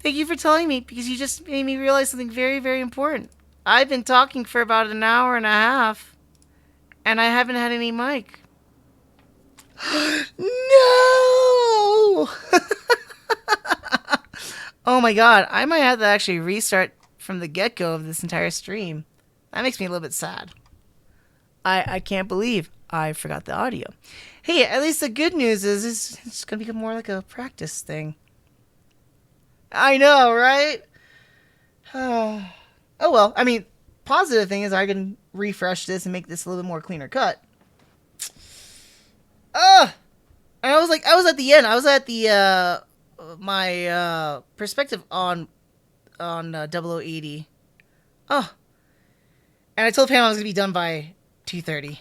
Thank you for telling me, because you just made me realize something very, very important. I've been talking for about an hour and a half, and I haven't had any mic. No! Oh my god, I might have to actually restart from the get go of this entire stream. That makes me a little bit sad. I can't believe I forgot the audio. Hey, at least the good news is it's going to become more like a practice thing. I know, right? Oh well, I mean, positive thing is I can refresh this and make this a little bit more cleaner cut. And I was at the end. I was at the my perspective on 0080. Oh, and I told Pam I was gonna be done by 2:30.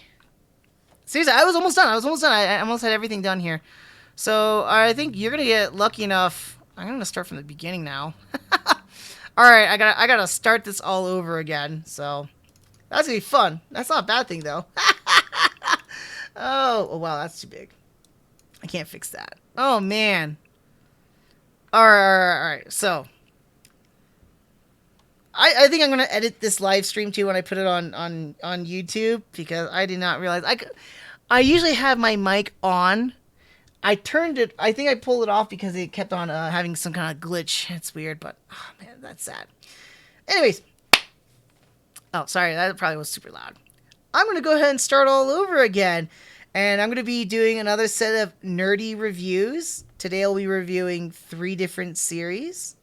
Seriously, I was almost done. I almost had everything done here. So I think you're gonna get lucky enough. I'm gonna start from the beginning now. All right, I gotta start this all over again. So that's gonna be fun. That's not a bad thing though. Oh wow, that's too big. I can't fix that. Oh man. All right. So I think I'm gonna edit this live stream too when I put it on YouTube, because I did not realize I usually have my mic on. I turned it. I think I pulled it off because it kept on having some kind of glitch. It's weird, but oh man, that's sad. Anyways, oh sorry, that probably was super loud. I'm gonna go ahead and start all over again, and I'm gonna be doing another set of nerdy reviews. Today I'll be reviewing 3 different series.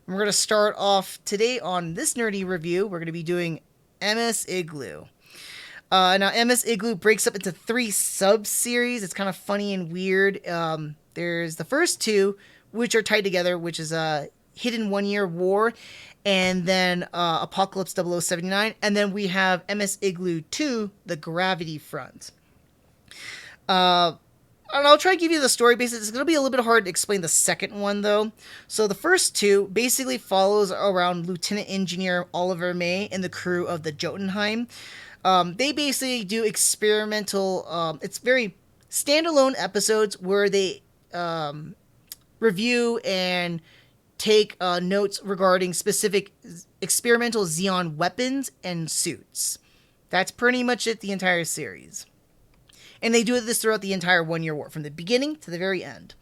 We're going to start off today on this nerdy review. We're going to be doing MS Igloo. Now, MS Igloo breaks up into 3 sub-series. It's kind of funny and weird. There's the first 2, which are tied together, which is Hidden 1 Year War, and then Apocalypse 0079. And then we have MS Igloo 2, The Gravity Front. And I'll try to give you the story basis. It's going to be a little bit hard to explain the second one, though. So the first 2 basically follows around Lieutenant Engineer Oliver May and the crew of the Jotunheim. They basically do experimental, it's very standalone episodes where they review and take notes regarding specific experimental Xeon weapons and suits. That's pretty much it, the entire series. And they do this throughout the entire 1 Year War, from the beginning to the very end.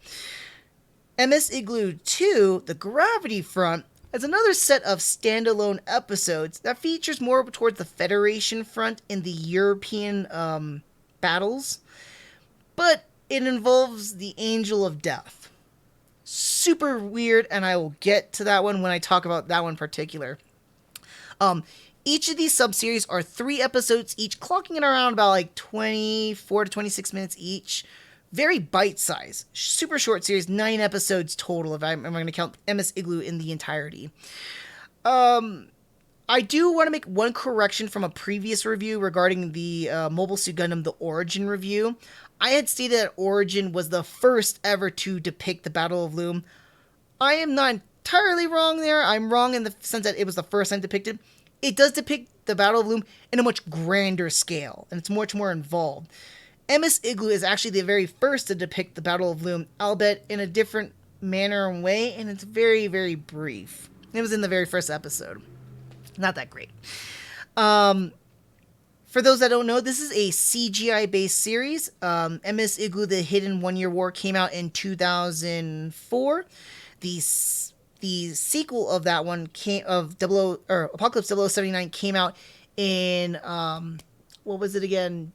MS Igloo 2, The Gravity Front, is another set of standalone episodes that features more towards the Federation front in the European battles. But it involves the Angel of Death. Super weird, and I will get to that one when I talk about that one in particular. Each of these sub-series are 3 episodes each, clocking in around about like 24 to 26 minutes each. Very bite-sized. Super short series, 9 episodes total, if I'm going to count MS Igloo in the entirety. I do want to make one correction from a previous review regarding the Mobile Suit Gundam, the Origin review. I had stated that Origin was the first ever to depict the Battle of Loom. I am not entirely wrong there. I'm wrong in the sense that it was the first time depicted. It does depict the Battle of Loom in a much grander scale, and it's much more involved. MS Igloo is actually the very first to depict the Battle of Loom, albeit in a different manner and way, and it's very, very brief. It was in the very first episode. Not that great. For those that don't know, this is a CGI-based series. MS Igloo, The Hidden 1 Year War came out in 2004. The sequel of that one Apocalypse 0079 came out in what was it again?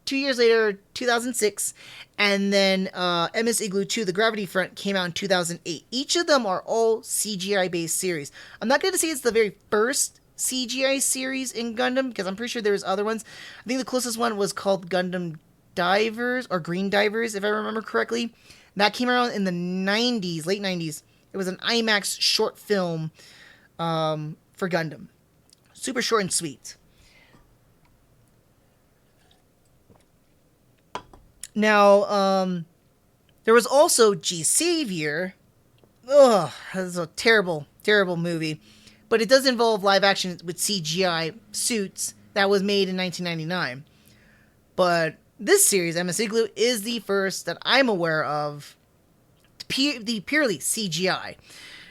2 years later, 2006, and then MS Igloo 2, The Gravity Front, came out in 2008. Each of them are all CGI-based series. I'm not going to say it's the very first CGI series in Gundam, because I'm pretty sure there's other ones. I think the closest one was called Gundam Divers, or Green Divers, if I remember correctly. That came around in the 90s, late 90s. It was an IMAX short film for Gundam. Super short and sweet. Now, there was also G Savior. Ugh, this is a terrible, terrible movie. But it does involve live action with CGI suits that was made in 1999. But this series, MS Igloo, is the first that I'm aware of the purely CGI.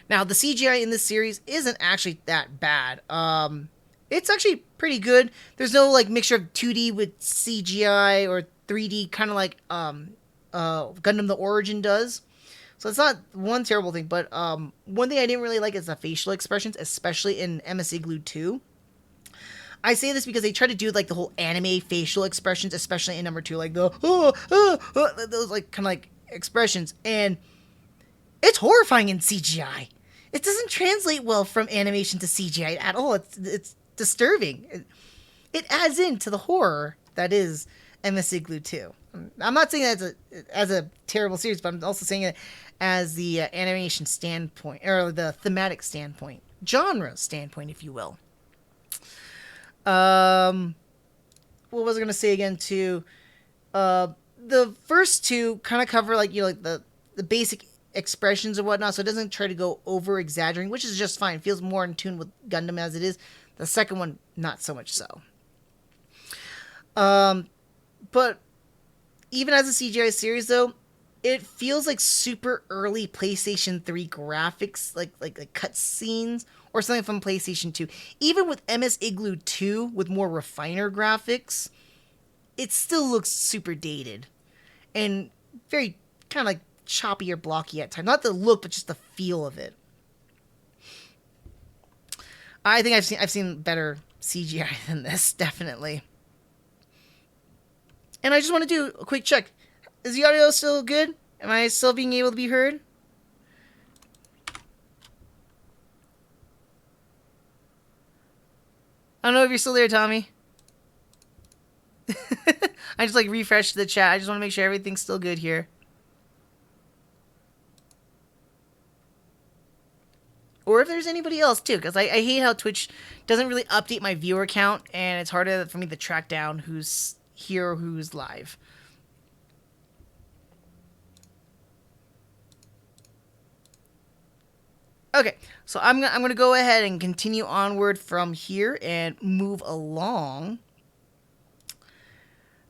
Now, the CGI in this series isn't actually that bad. It's actually pretty good. There's no like mixture of 2D with CGI or 3D, kind of like Gundam: The Origin does. So it's not one terrible thing, but one thing I didn't really like is the facial expressions, especially in MS Igloo 2. I say this because they try to do like the whole anime facial expressions, especially in number 2, like the those like kind of like expressions, and it's horrifying in CGI. It doesn't translate well from animation to CGI at all. It's disturbing. It adds into the horror that is MS Igloo 2. I'm not saying that as a terrible series, but I'm also saying it as the animation standpoint, or the thematic standpoint, genre standpoint, if you will. What was I gonna say again? Too, the first two kind of cover like like the basic expressions and whatnot, so it doesn't try to go over exaggerating, which is just fine. It feels more in tune with Gundam as it is. The second one, not so much so. But even as a CGI series, though, it feels like super early PlayStation 3 graphics, like cut scenes or something from PlayStation 2. Even with MS Igloo 2 with more refiner graphics, it still looks super dated and very kind of like choppy or blocky at times. Not the look, but just the feel of it. I think I've seen better CGI than this, definitely. And I just want to do a quick check. Is the audio still good? Am I still being able to be heard? I don't know if you're still there, Tommy. I just like refreshed the chat. I just want to make sure everything's still good here. Or if there's anybody else too, because I hate how Twitch doesn't really update my viewer count, and it's harder for me to track down who's here or who's live. Okay, so I'm gonna go ahead and continue onward from here and move along.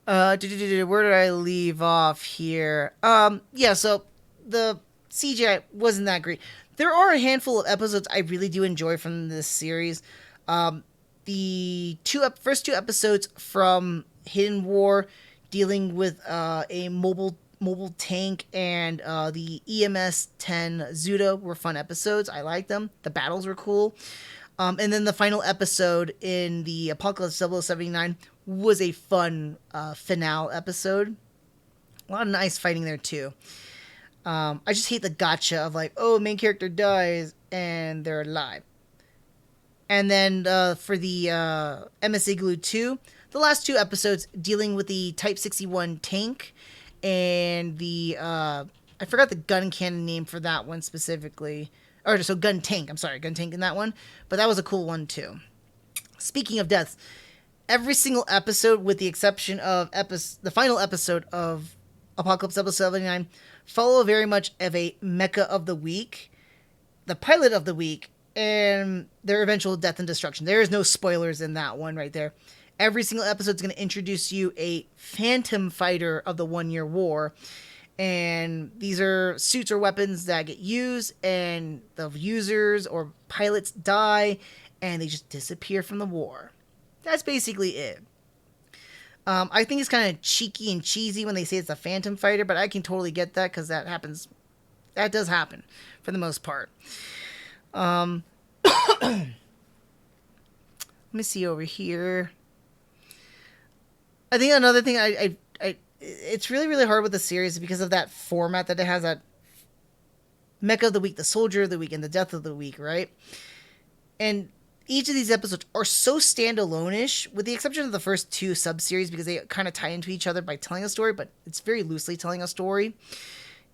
Where did I leave off here? Yeah, so the CGI wasn't that great. There are a handful of episodes I really do enjoy from this series. The first two episodes from Hidden War, dealing with a mobile tank and the EMS 10 Zuta, were fun episodes. I liked them. The battles were cool. And then the final episode in the Apocalypse 0079 was a fun finale episode. A lot of nice fighting there too. I just hate the gotcha of like, oh, main character dies and they're alive. And then for the MS Igloo 2, the last two episodes dealing with the Type 61 tank and the I forgot the gun cannon name for that one specifically. Or so gun tank. I'm sorry, gun tank in that one. But that was a cool one too. Speaking of deaths, every single episode, with the exception of the final episode of Apocalypse 79, follow very much of a mecha of the week, the pilot of the week, and their eventual death and destruction. There is no spoilers in that one right there. Every single episode is going to introduce you a phantom fighter of the 1 year war. And these are suits or weapons that get used, and the users or pilots die, and they just disappear from the war. That's basically it. I think it's kind of cheeky and cheesy when they say it's a phantom fighter, but I can totally get that because that happens. That does happen for the most part. Let me see over here. I think another thing it's really, really hard with the series because of that format that it has, that Mecha of the Week, the Soldier of the Week, and the Death of the Week, right? And each of these episodes are so standalone-ish, with the exception of the first two sub-series, because they kind of tie into each other by telling a story, but it's very loosely telling a story.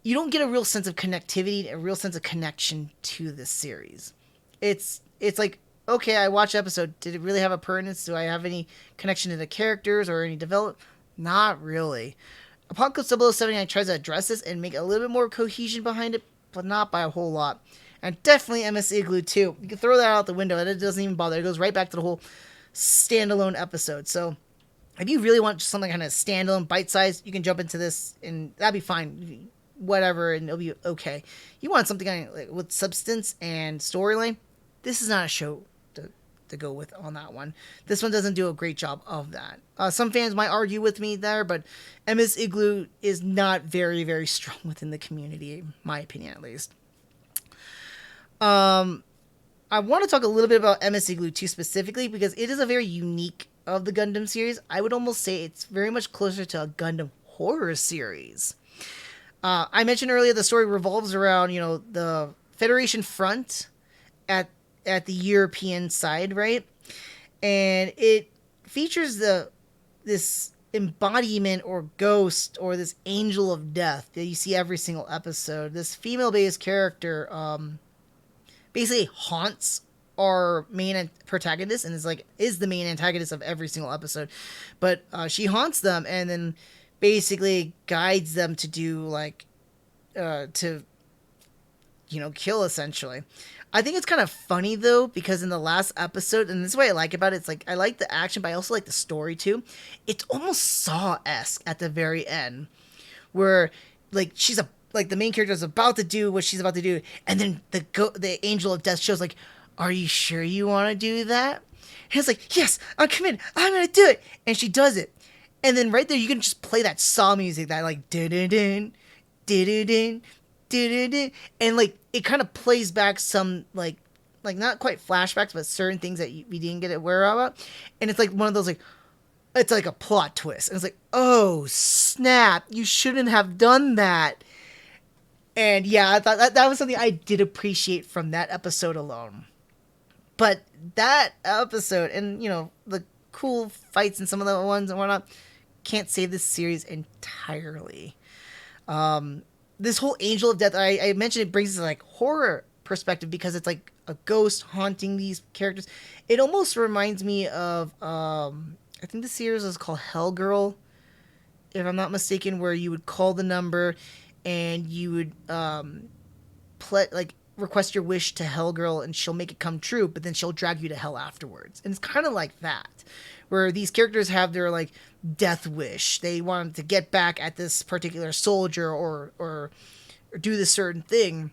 You don't get a real sense of connectivity, a real sense of connection to this series. It's like, okay, I watched the episode. Did it really have a pertinence? Do I have any connection to the characters or any development? Not really. Apocalypse 0079 tries to address this and make a little bit more cohesion behind it, but not by a whole lot. And definitely MS Igloo too. You can throw that out the window, and it doesn't even bother. It goes right back to the whole standalone episode. So if you really want something kind of standalone, bite-sized, you can jump into this, and that'd be fine. whatever, and it'll be okay. You want something like, with substance and storyline. This is not a show to go with on that one. This one doesn't do a great job of that. Some fans might argue with me there, but MS Igloo is not very, very strong within the community, in my opinion at least. I want to talk a little bit about MS Igloo too specifically because it is a very unique of the Gundam series. I would almost say it's very much closer to a Gundam horror series. I mentioned earlier the story revolves around, the Federation front at the European side, right? And it features this embodiment or ghost or this angel of death that you see every single episode. This female-based character basically haunts our main protagonist and is the main antagonist of every single episode. But she haunts them and then basically guides them to do kill essentially. I think it's kind of funny though, because in the last episode, and this is what I like about it, it's like I like the action, but I also like the story too. It's almost Saw-esque at the very end, where the main character is about to do what she's about to do, and then the angel of death shows like, "Are you sure you want to do that?" And it's like, "Yes, I'm committed. I'm gonna do it," and she does it, and then right there you can just play that Saw music, that like dun dun dun dun dun dun, and like it kind of plays back some like not quite flashbacks, but certain things that we didn't get aware of, and it's like one of those like, it's like a plot twist, and it's like, oh snap, you shouldn't have done that. And yeah, I thought that was something I did appreciate from that episode alone. But that episode and the cool fights and some of the ones and whatnot can't save this series entirely. This whole angel of death, I mentioned, it brings this like horror perspective because it's like a ghost haunting these characters. It almost reminds me of I think the series is called Hell Girl, if I'm not mistaken, where you would call the number and you would request your wish to Hell Girl and she'll make it come true, but then she'll drag you to hell afterwards. And it's kind of like that, where these characters have their like death wish. They want to get back at this particular soldier or do this certain thing.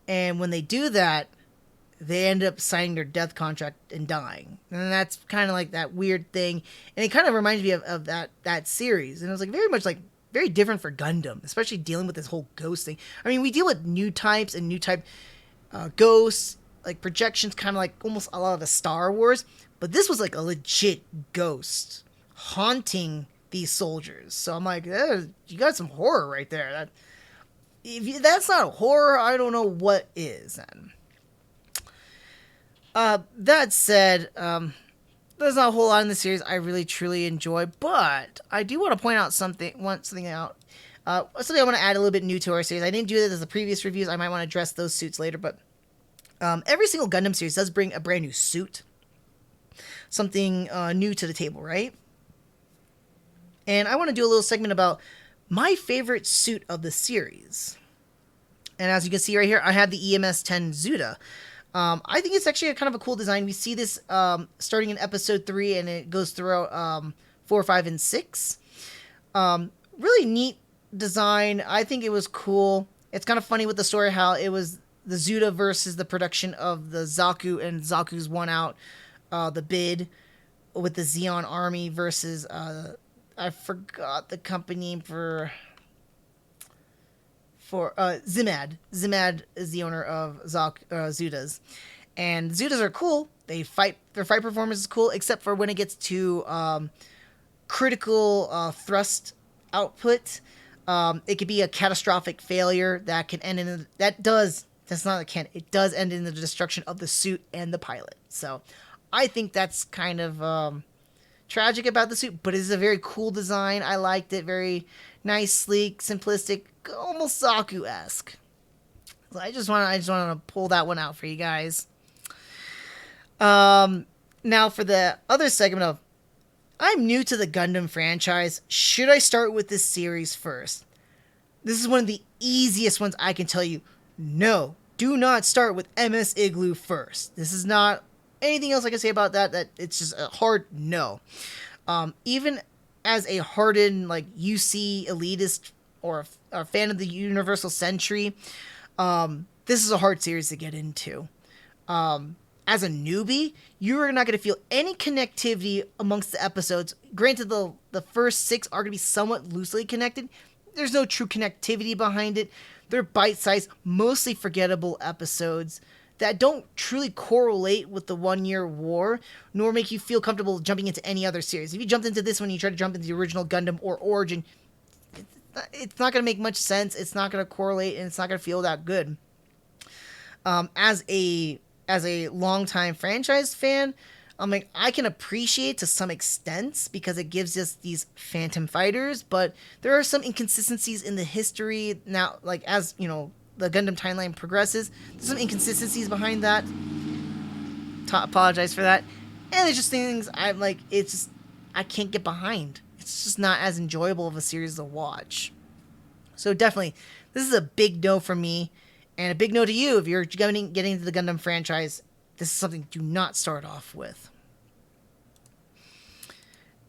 And when they do that, they end up signing their death contract and dying. And that's kind of like that weird thing. And it kind of reminds me of that series. And it was like very different for Gundam, especially dealing with this whole ghost thing. I mean, we deal with new types and new type ghosts, like projections, kind of like almost a lot of the Star Wars. But this was like a legit ghost haunting these soldiers. So I'm like, you got some horror right there. If that's not horror, I don't know what is then. That said, there's not a whole lot in the series I really truly enjoy, but I do want to point out something I want to add a little bit new to our series. I didn't do this as the previous reviews. I might want to address those suits later, but every single Gundam series does bring a brand new suit. Something new to the table, right? And I want to do a little segment about my favorite suit of the series. And as you can see right here, I have the EMS-10 Zuta. I think it's actually kind of a cool design. We see this starting in episode 3, and it goes throughout 4, 5, and 6. Really neat design. I think it was cool. It's kind of funny with the story how it was the Zuta versus the production of the Zaku, and Zaku's won out the bid with the Zeon army versus I forgot the company for Zimad. Zimad is the owner of Zutas. And Zutas are cool. Their fight performance is cool, except for when it gets to critical thrust output. It could be a catastrophic failure that can end in it does end in the destruction of the suit and the pilot. So I think that's kind of tragic about the suit, but it's a very cool design. I liked it. Very nice, sleek, simplistic, almost Zaku-esque. So I just want to pull that one out for you guys. Now for the other segment of, I'm new to the Gundam franchise. Should I start with this series first? This is one of the easiest ones I can tell you. No, do not start with MS Igloo first. This is not anything else I can say about that it's just a hard no. Even as a hardened, like, UC elitist or a fan of the Universal Century, this is a hard series to get into. As a newbie, you're not going to feel any connectivity amongst the episodes. Granted, the first 6 are going to be somewhat loosely connected. There's no true connectivity behind it. They're bite-sized, mostly forgettable episodes that don't truly correlate with the 1 Year War, nor make you feel comfortable jumping into any other series. If you jumped into this one, you try to jump into the original Gundam or Origin, it's not going to make much sense. It's not going to correlate, and it's not going to feel that good. As a longtime franchise fan, I can appreciate to some extent because it gives us these phantom fighters, but there are some inconsistencies in the history now, like as you know, the Gundam timeline progresses. There's some inconsistencies behind that. Apologize for that. And there's just things I'm like, it's just, I can't get behind. It's just not as enjoyable of a series to watch. So definitely, this is a big no for me. And a big no to you if you're getting into the Gundam franchise. This is something do not start off with.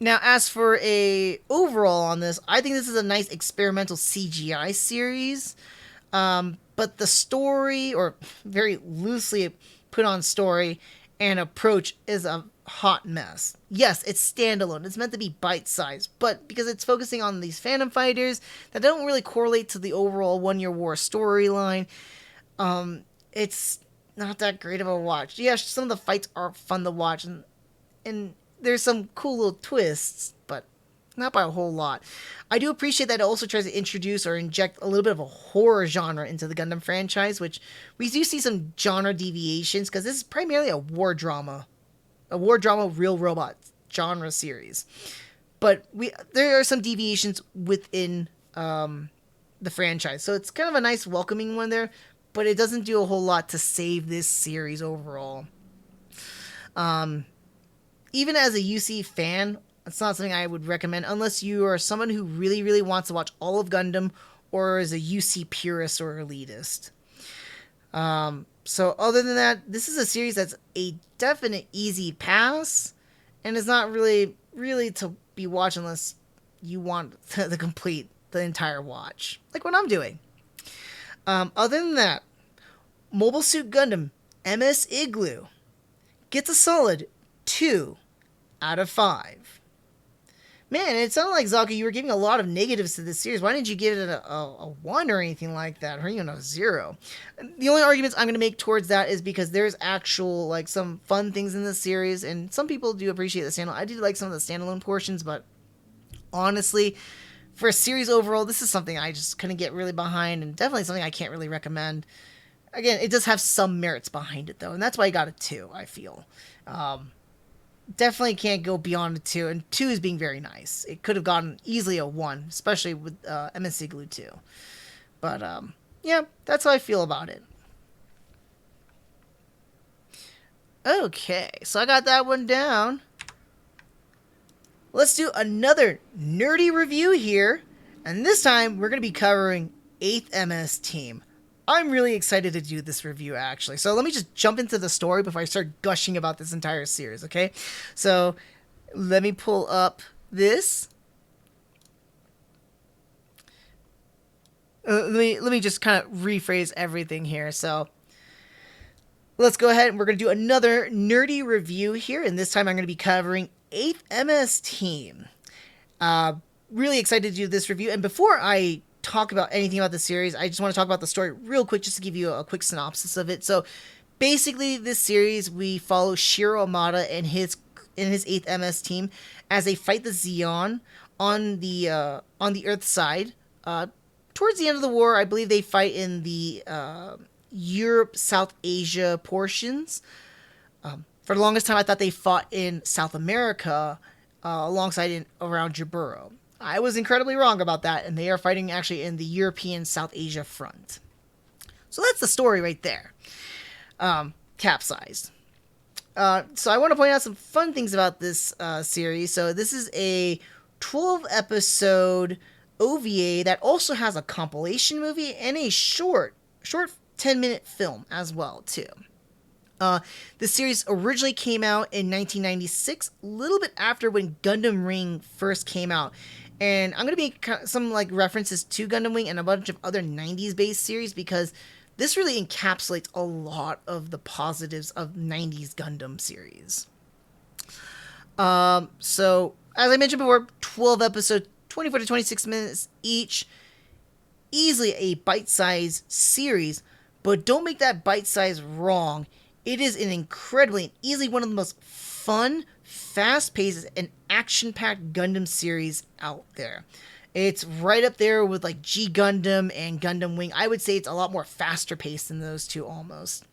Now, as for a overall on this, I think this is a nice experimental CGI series. But the story, or very loosely put on story and approach, is a hot mess. Yes, it's standalone. It's meant to be bite-sized, but because it's focusing on these phantom fighters that don't really correlate to the overall 1 Year War storyline, it's not that great of a watch. Yeah, some of the fights are fun to watch, and there's some cool little twists, but not by a whole lot. I do appreciate that it also tries to introduce or inject a little bit of a horror genre into the Gundam franchise, which we do see some genre deviations, because this is primarily a war drama real robot genre series. But there are some deviations within the franchise, so it's kind of a nice welcoming one there, but it doesn't do a whole lot to save this series overall. Even as a UC fan, it's not something I would recommend unless you are someone who really, really wants to watch all of Gundam, or is a UC purist or elitist. So other than that, this is a series that's a definite easy pass, and it's not really to be watched unless you want to complete the entire watch, like what I'm doing. Other than that, Mobile Suit Gundam MS Igloo gets a solid 2 out of 5. Man, it sounded like, Zaka, you were giving a lot of negatives to this series. Why didn't you give it a 1 or anything like that, or even a 0? The only arguments I'm going to make towards that is because there's actual, like, some fun things in this series, and some people do appreciate the standalone. I do like some of the standalone portions, but honestly, for a series overall, this is something I just couldn't get really behind, and definitely something I can't really recommend. Again, it does have some merits behind it, though, and that's why I got a 2, I feel. Definitely can't go beyond a 2, and 2 is being very nice. It could have gotten easily a 1, especially with MS Igloo 2. But, yeah, that's how I feel about it. Okay, so I got that one down. Let's do another nerdy review here, and this time we're going to be covering 8th MS Team. I'm really excited to do this review, actually. So let me just jump into the story before I start gushing about this entire series, okay? So let me pull up this. Let me just kind of rephrase everything here. So let's go ahead and we're going to do another nerdy review here, and this time I'm going to be covering 8th MS Team. Really excited to do this review, and before I talk about anything about the series, I just want to talk about the story real quick, just to give you a quick synopsis of it. So basically, this series, we follow Shiro Amada and his 8th MS Team as they fight the Zeon on the Earth side. Towards the end of the war, I believe they fight in the Europe, South Asia portions. For the longest time, I thought they fought in South America alongside around Jaburo. I was incredibly wrong about that, and they are fighting actually in the European South Asia front. So that's the story right there. Capsized. So I want to point out some fun things about this series. So this is a 12-episode OVA that also has a compilation movie and a short 10-minute film as well, too. The series originally came out in 1996, a little bit after when Gundam Ring first came out. And I'm going to make some like references to Gundam Wing and a bunch of other 90s based series because this really encapsulates a lot of the positives of 90s Gundam series. So as I mentioned before, 12 episodes, 24 to 26 minutes each, easily a bite-sized series, but don't make that bite size wrong. It is an incredibly, easily one of the most fun, fast-paced, and action-packed Gundam series out there. It's right up there with like G Gundam and Gundam Wing. I would say it's a lot more faster paced than those two almost.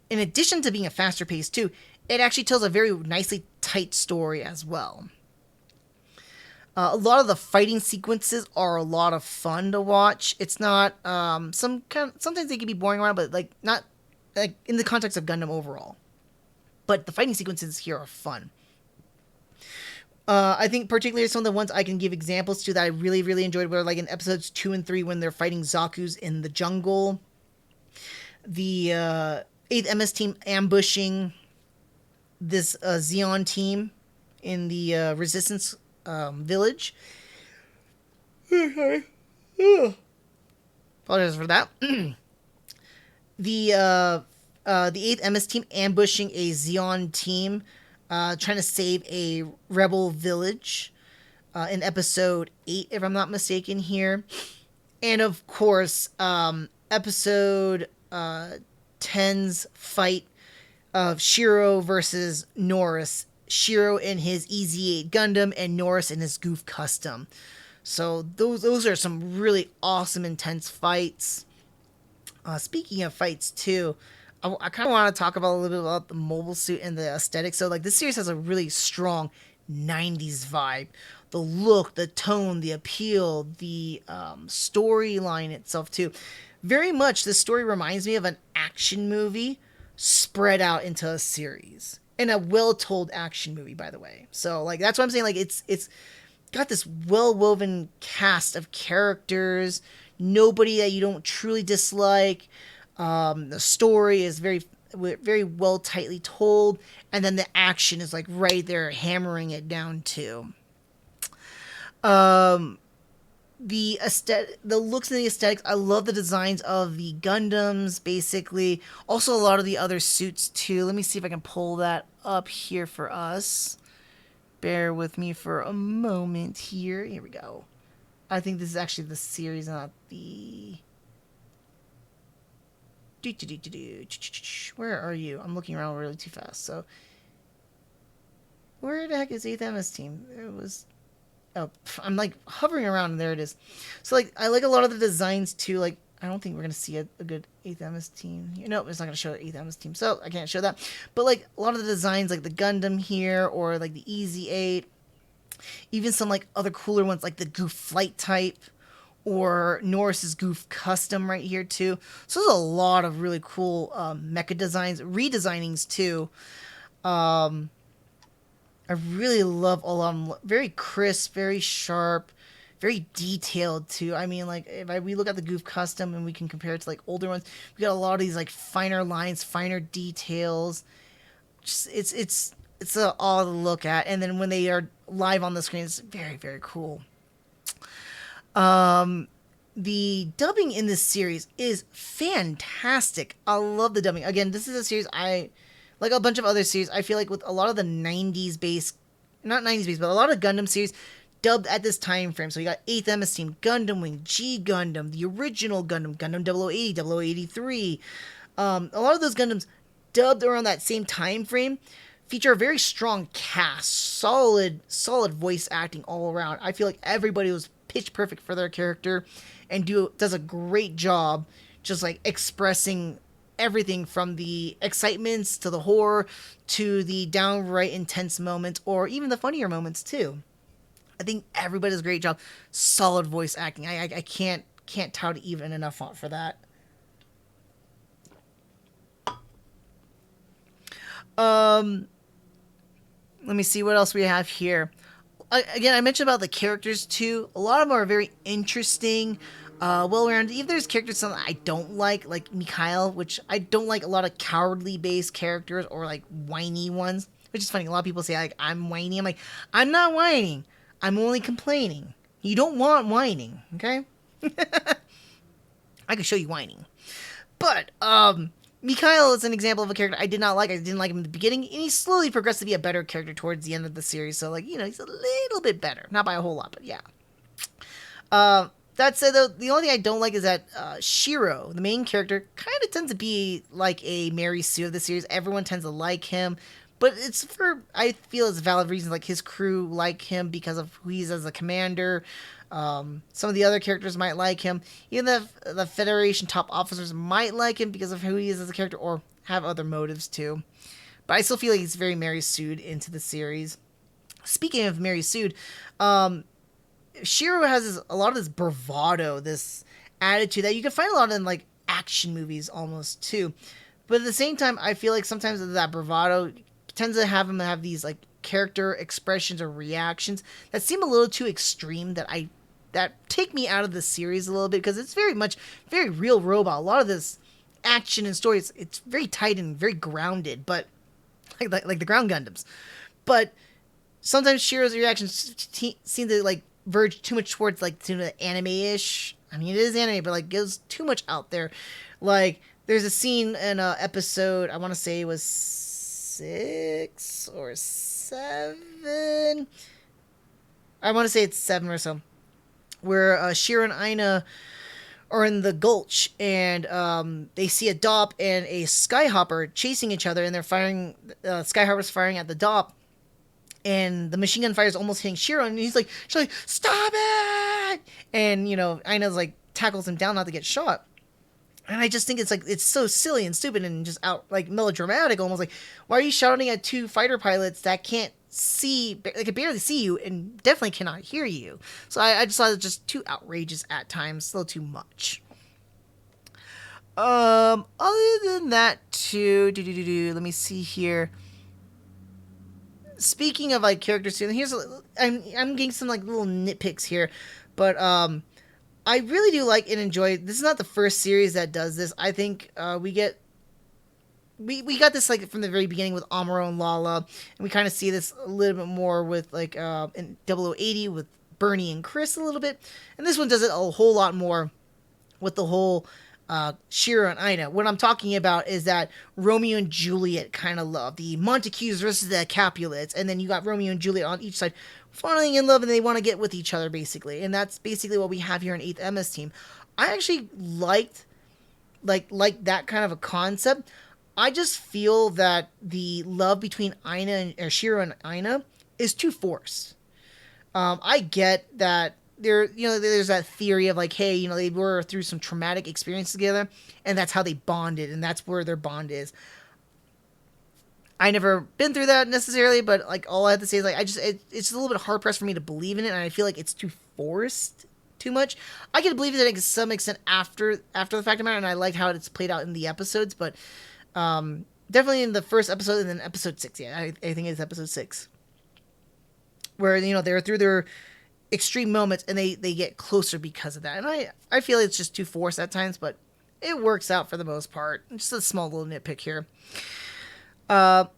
In addition to being a faster paced too, it actually tells a very nicely tight story as well. A lot of the fighting sequences are a lot of fun to watch. It's not sometimes they can be boring around, but like not like in the context of Gundam overall. But the fighting sequences here are fun. I think particularly some of the ones I can give examples to that I really, really enjoyed were like in episodes 2 and 3 when they're fighting Zaku's in the jungle. The 8th MS team ambushing this Zeon team in the resistance village. Okay. Apologize for that. The 8th MS team ambushing a Zeon team trying to save a rebel village in episode 8, if I'm not mistaken here. And of course, episode 10's fight of Shiro versus Norris. Shiro in his EZ8 Gundam and Norris in his Goof custom. So those are some really awesome, intense fights. Speaking of fights too, I kind of want to talk about a little bit about the mobile suit and the aesthetic. So like this series has a really strong 90s vibe. The look, the tone, the appeal, the storyline itself too. Very much this story reminds me of an action movie spread out into a series. And a well-told action movie, by the way. So like that's what I'm saying. Like it's got this well-woven cast of characters. Nobody that you don't truly dislike. The story is very, very well tightly told, and then the action is like right there, hammering it down too. The looks and the aesthetics. I love the designs of the Gundams, basically. Also, a lot of the other suits too. Let me see if I can pull that up here for us. Bear with me for a moment here. Here we go. I think this is actually the series, not the. Where are you? I'm looking around really too fast. So, where the heck is 8th MS team? It was. Oh, I'm like hovering around and there it is. So like I like a lot of the designs too. Like I don't think we're gonna see a good 8th MS team. No, it's not gonna show the 8th MS team, so I can't show that. But like a lot of the designs, like the Gundam here or like the EZ8, even some like other cooler ones like the Goof flight type. Or Norris's Goof custom right here too. So there's a lot of really cool mecha designs, redesignings too. I really love a lot of them. Very crisp, very sharp, very detailed too. I mean, like we look at the Goof custom and we can compare it to like older ones. We got a lot of these like finer lines, finer details. Just, it's all to look at. And then when they are live on the screen, it's very, very cool. The dubbing in this series is fantastic. I love the dubbing. Again, this is a series like a bunch of other series. I feel like with a lot of the 90s based, not 90s based, but a lot of Gundam series dubbed at this time frame. So you got 8th MS Team, Gundam Wing, G Gundam, the original Gundam, Gundam 0080, 0083. A lot of those Gundams dubbed around that same time frame feature a very strong cast, solid voice acting all around. I feel like everybody was pitch perfect for their character and does a great job just like expressing everything from the excitements to the horror to the downright intense moments or even the funnier moments too. I think everybody does a great job. Solid voice acting. I can't tout even enough for that. Let me see what else we have here. Again, I mentioned about the characters too. A lot of them are very interesting, well-rounded. Even there's characters some I don't like Mikhail, which I don't like a lot of cowardly-based characters or like whiny ones. Which is funny. A lot of people say like I'm whiny. I'm like I'm not whining. I'm only complaining. You don't want whining, okay? I can show you whining. But, Mikhail is an example of a character I did not like. I didn't like him in the beginning, and he slowly progressed to be a better character towards the end of the series. So, like, he's a little bit better. Not by a whole lot, but yeah. That said, though, the only thing I don't like is that Shiro, the main character, kind of tends to be like a Mary Sue of the series. Everyone tends to like him, but it's I feel it's valid reasons. Like, his crew like him because of who he is as a commander. Some of the other characters might like him. Even the Federation top officers might like him because of who he is as a character, or have other motives too. But I still feel like he's very Mary Sued into the series. Speaking of Mary Sued, Shiro has a lot of this bravado, this attitude that you can find a lot in like action movies almost too. But at the same time, I feel like sometimes that bravado tends to have him have these like character expressions or reactions that seem a little too extreme that take me out of the series a little bit, because it's very real robot. A lot of this action and story, it's very tight and very grounded, but like the ground Gundams. But sometimes Shiro's reactions seem to like verge too much towards like to the anime-ish. I mean, it is anime, but like goes too much out there. Like, there's a scene in a episode, I want to say it was 6 or 7. I want to say it's 7 or so, where Shiro and Aina are in the gulch, and they see a DOP and a Skyhopper chasing each other, and they're firing. Skyhopper's firing at the DOP, and the machine gun fire is almost hitting Shiro, and she's like, "Stop it!" And Aina's like tackles him down not to get shot. And I just think it's so silly and stupid and just out like melodramatic, almost like, why are you shouting at two fighter pilots that can't see, they can barely see you and definitely cannot hear you? So I just thought it was just too outrageous at times, a little too much. Other than that too, let me see here. Speaking of like characters too, and I'm getting some like little nitpicks here, but I really do like and enjoy. This is not the first series that does this. I think we got this like from the very beginning with Amuro and Lala, and we kind of see this a little bit more with like in 0080 with Bernie and Chris a little bit, and this one does it a whole lot more with the whole Shiro and Aina. What I'm talking about is that Romeo and Juliet kind of love, the Montagues versus the Capulets, and then you got Romeo and Juliet on each side falling in love, and they want to get with each other basically, and that's basically what we have here in 8th MS Team. I actually liked that kind of a concept. I just feel that the love between Shiro and Aina is too forced. I get that there's that theory of like, hey, they were through some traumatic experience together, and that's how they bonded, and that's where their bond is. I never been through that necessarily, but like all I have to say is like it's just a little bit hard pressed for me to believe in it, and I feel like it's too forced too much. I can believe it to some extent after the fact of the matter, and I like how it's played out in the episodes, but definitely in the first episode and then episode 6. Yeah, I think it's episode 6, where they're through their extreme moments and they get closer because of that, and I feel it's just too forced at times, but it works out for the most part. Just a small little nitpick here.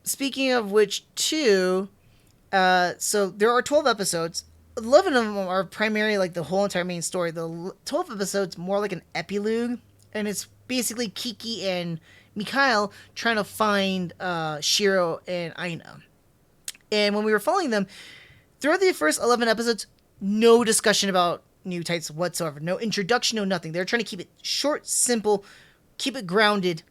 Speaking of which, too, so there are 12 episodes. 11 of them are primarily like the whole entire main story. The 12 episodes more like an epilogue, and it's basically Kiki and Mikhail trying to find Shiro and Aina. And when we were following them throughout the first 11 episodes, no discussion about new types whatsoever. No introduction, no nothing. They're trying to keep it short, simple, keep it grounded.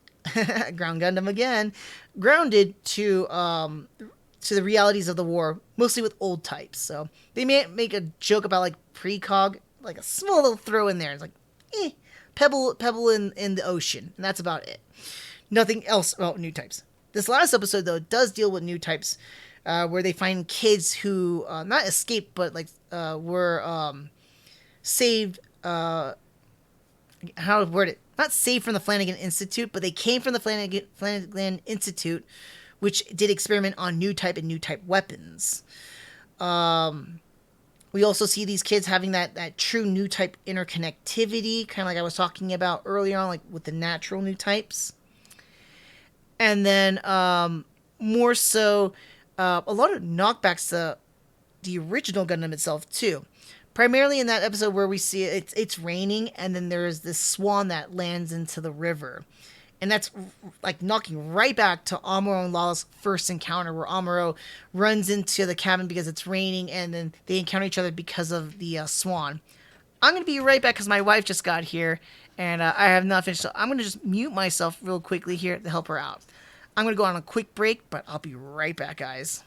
Ground Gundam again. Grounded to the realities of the war, mostly with old types. So they may make a joke about like precog, like a small little throw in there. It's like, pebble in the ocean, and that's about it. Nothing else about new types. This last episode, though, does deal with new types, where they find kids who not escaped, but like were saved. How to word it? Not saved from the Flanagan Institute, but they came from the Flanagan Institute, which did experiment on new type and new type weapons. We also see these kids having that true new type interconnectivity, kind of like I was talking about earlier on, like with the natural new types. And then more so, a lot of knockbacks to the original Gundam itself too. Primarily in that episode where we see it's raining and then there's this swan that lands into the river. And that's like knocking right back to Amuro and Lala's first encounter, where Amuro runs into the cabin because it's raining, and then they encounter each other because of the swan. I'm gonna be right back because my wife just got here, and I have not finished. So I'm gonna just mute myself real quickly here to help her out. I'm gonna go on a quick break, but I'll be right back, guys.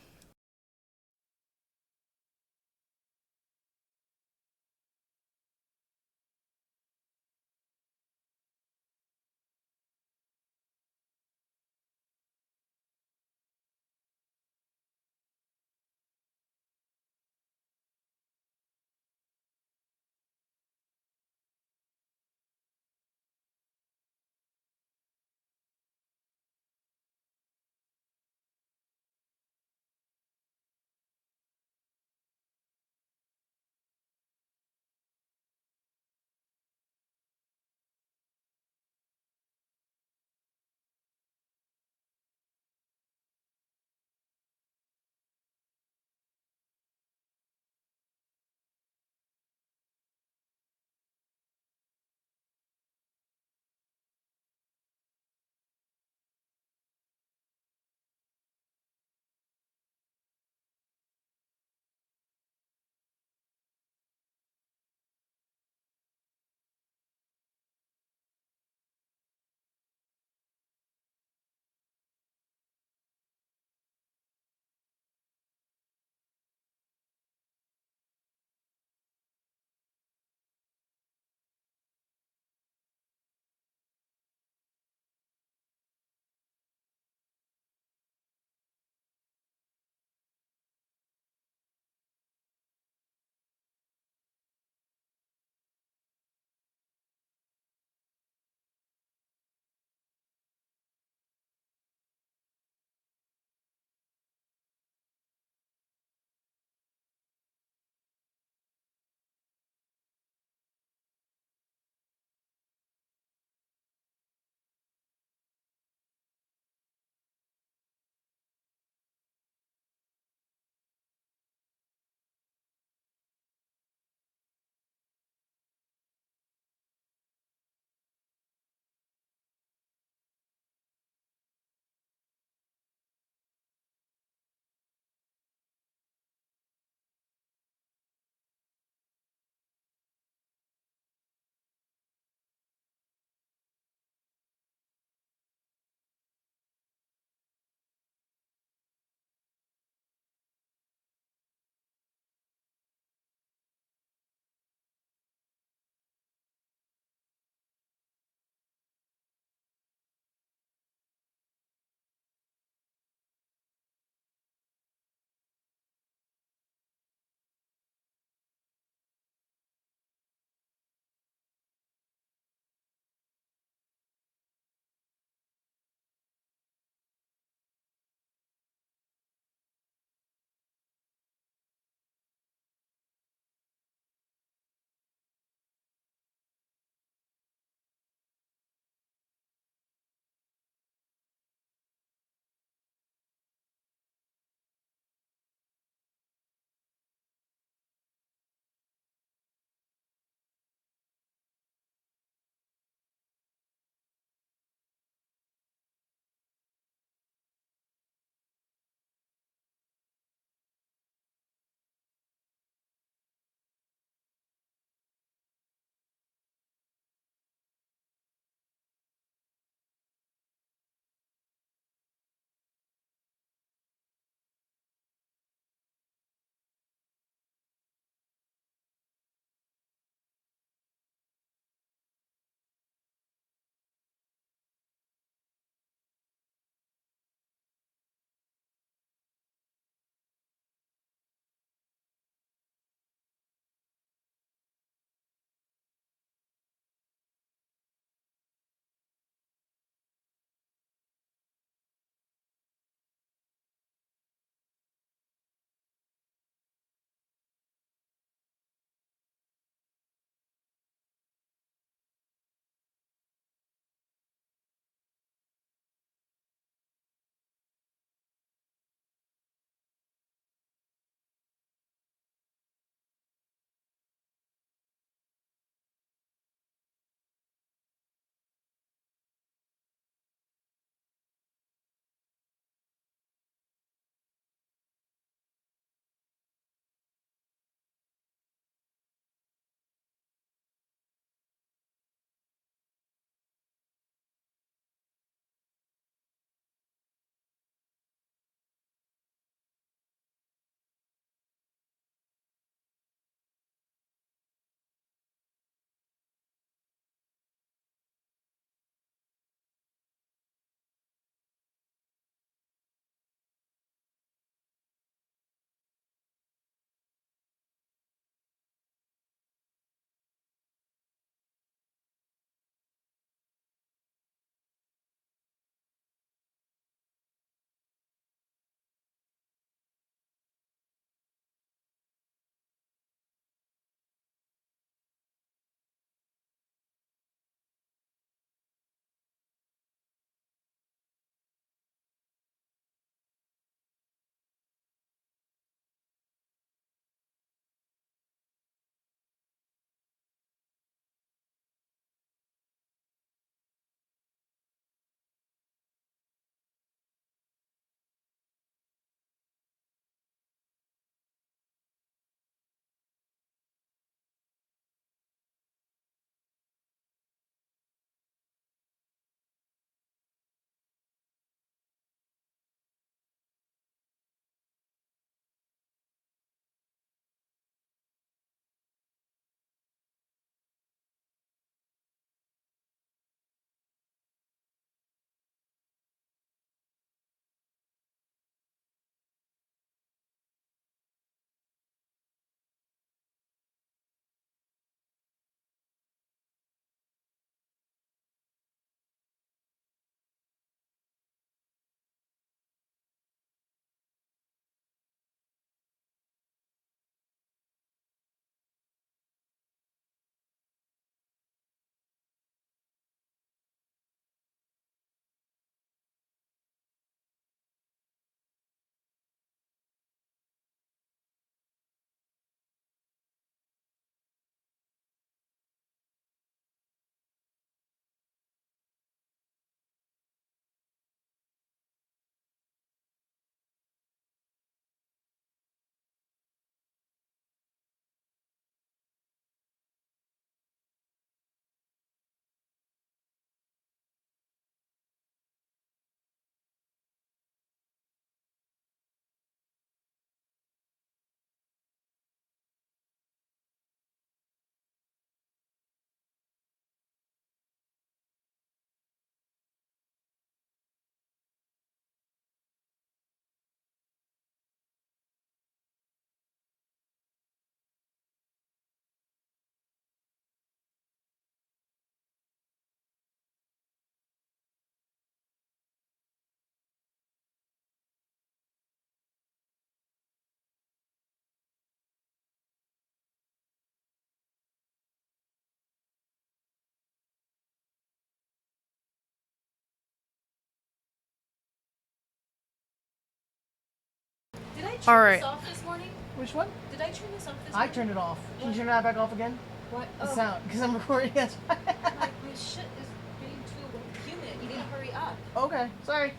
All right. this off this morning? Which one? Did I turn this off this I morning? turned it off. Can you What? turn that back off again? What? The Oh, sound, because I'm recording. That's why. my shit is getting too humid. You need to hurry up. Okay, sorry.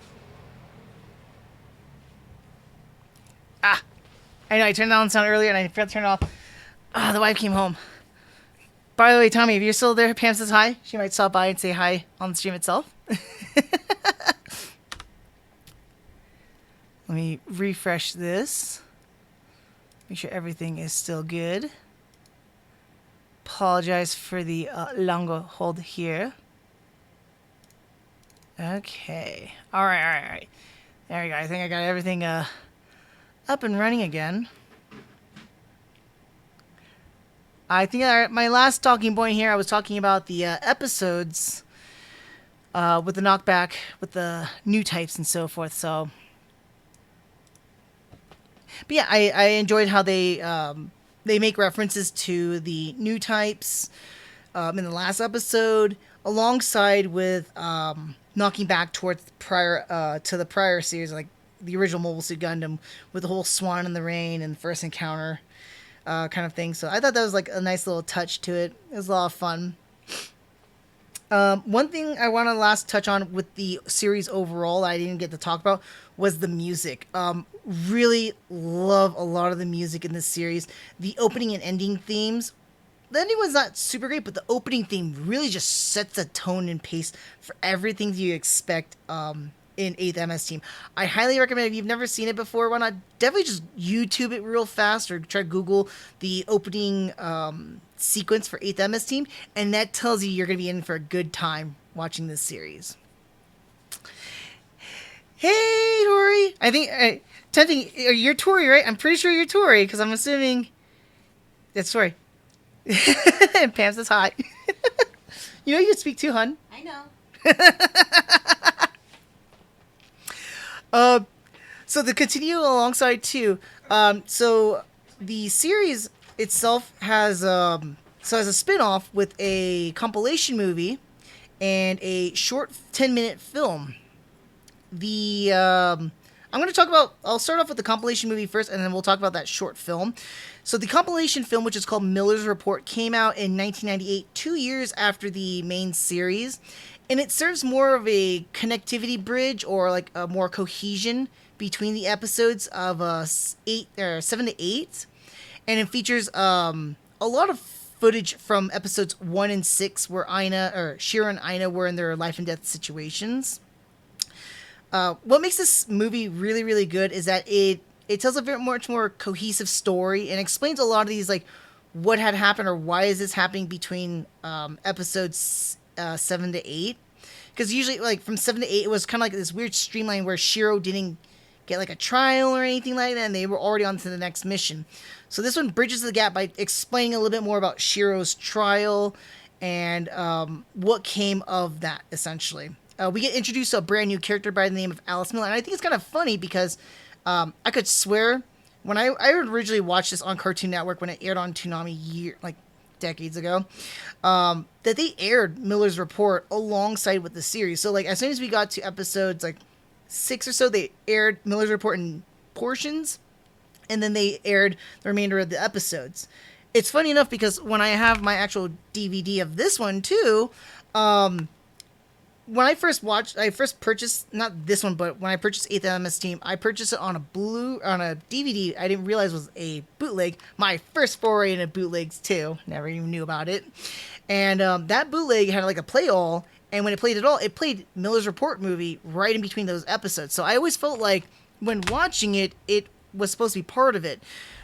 Ah, I know I turned down the sound earlier and I forgot to turn it off. Ah, the wife came home. By the way, Tommy, if you're still there, Pam says hi. She might stop by and say hi on the stream itself. Let me refresh this. Make sure everything is still good. Apologize for the longer hold here. Okay. All right. There we go. I think I got everything up and running again. I think my last talking point here, I was talking about the episodes with the knockback, with the new types and so forth. So, but yeah, I enjoyed how they make references to the new types in the last episode, alongside with knocking back towards the prior series, like the original Mobile Suit Gundam, with the whole swan in the rain and the first encounter kind of thing. So I thought that was like a nice little touch to it. It was a lot of fun. One thing I want to last touch on with the series overall that I didn't get to talk about was the music. Really love a lot of the music in this series. The opening and ending themes. The ending was not super great, but the opening theme really just sets the tone and pace for everything you expect in 8th MS Team. I highly recommend, if you've never seen it before, why not definitely just YouTube it real fast or try to Google the opening sequence for 8th MS Team, and that tells you you're going to be in for a good time watching this series. Hey, Tori! I think, tempting, you're Tori, right? I'm pretty sure you're Tori, because I'm assuming that's Tori. And Pam says hi. You know you can speak too, hun. I know. So to continue alongside too, so the series itself has has a spin-off with a compilation movie and a short 10-minute film. I'll start off with the compilation movie first, and then we'll talk about that short film. So the compilation film, which is called Miller's Report, came out in 1998, 2 years after the main series, and it serves more of a connectivity bridge, or like a more cohesion between the episodes of 7 to 8, and it features a lot of footage from episodes 1 and 6, where Shiro and Aina were in their life and death situations. What makes this movie really, really good is that it tells a much more cohesive story and explains a lot of these, like, what had happened or why is this happening between episodes 7 to 8. Because usually, like, from 7 to 8, it was kind of like this weird streamline where Shiro didn't get, like, a trial or anything like that, and they were already on to the next mission. So this one bridges the gap by explaining a little bit more about Shiro's trial and what came of that, essentially. We get introduced to a brand new character by the name of Alice Miller, and I think it's kind of funny because I could swear when I originally watched this on Cartoon Network when it aired on Toonami decades ago, that they aired Miller's Report alongside with the series. So like as soon as we got to episodes like 6 or so, they aired Miller's Report in portions, and then they aired the remainder of the episodes. It's funny enough because when I have my actual DVD of this one too, when I first purchased, not this one, but when I purchased 8th MS Team, I purchased it on a DVD I didn't realize was a bootleg. My first foray into bootlegs too. Never even knew about it. And that bootleg had like a play all, and when it played it all, it played Miller's Report movie right in between those episodes. So I always felt like when watching it, it was supposed to be part of it.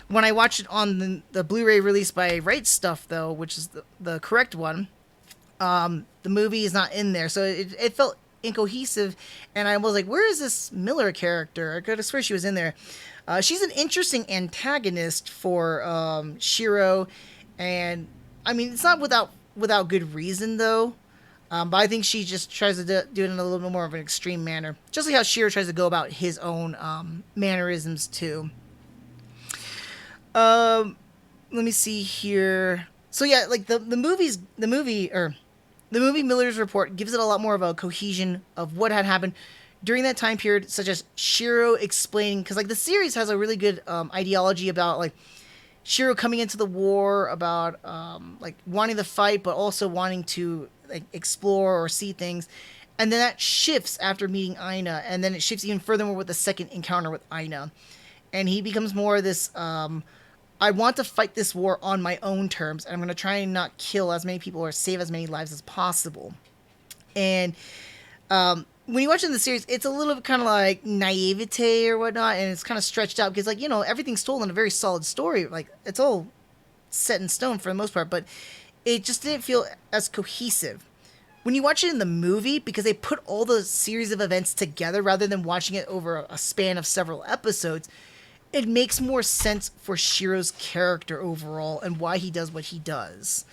When I watched it on the Blu-ray released by Right Stuff, though, which is the correct one, the movie is not in there, so it felt incohesive, and I was like, where is this Miller character? I could have swear she was in there. She's an interesting antagonist for Shiro, and I mean, it's not without good reason, though, but I think she just tries to do it in a little bit more of an extreme manner, just like how Shiro tries to go about his own mannerisms, too. Let me see here. So yeah, like the movie Miller's Report gives it a lot more of a cohesion of what had happened during that time period, such as Shiro explaining, because like the series has a really good ideology about like Shiro coming into the war, about like wanting to fight but also wanting to like explore or see things, and then that shifts after meeting Aina, and then it shifts even furthermore with the second encounter with Aina, and he becomes more this I want to fight this war on my own terms, and I'm going to try and not kill as many people or save as many lives as possible. And when you watch in the series, it's a little bit kind of like naivete or whatnot, and it's kind of stretched out because, like, everything's told in a very solid story. Like, it's all set in stone for the most part, but it just didn't feel as cohesive. When you watch it in the movie, because they put all the series of events together rather than watching it over a span of several episodes, it makes more sense for Shiro's character overall and why he does what he does.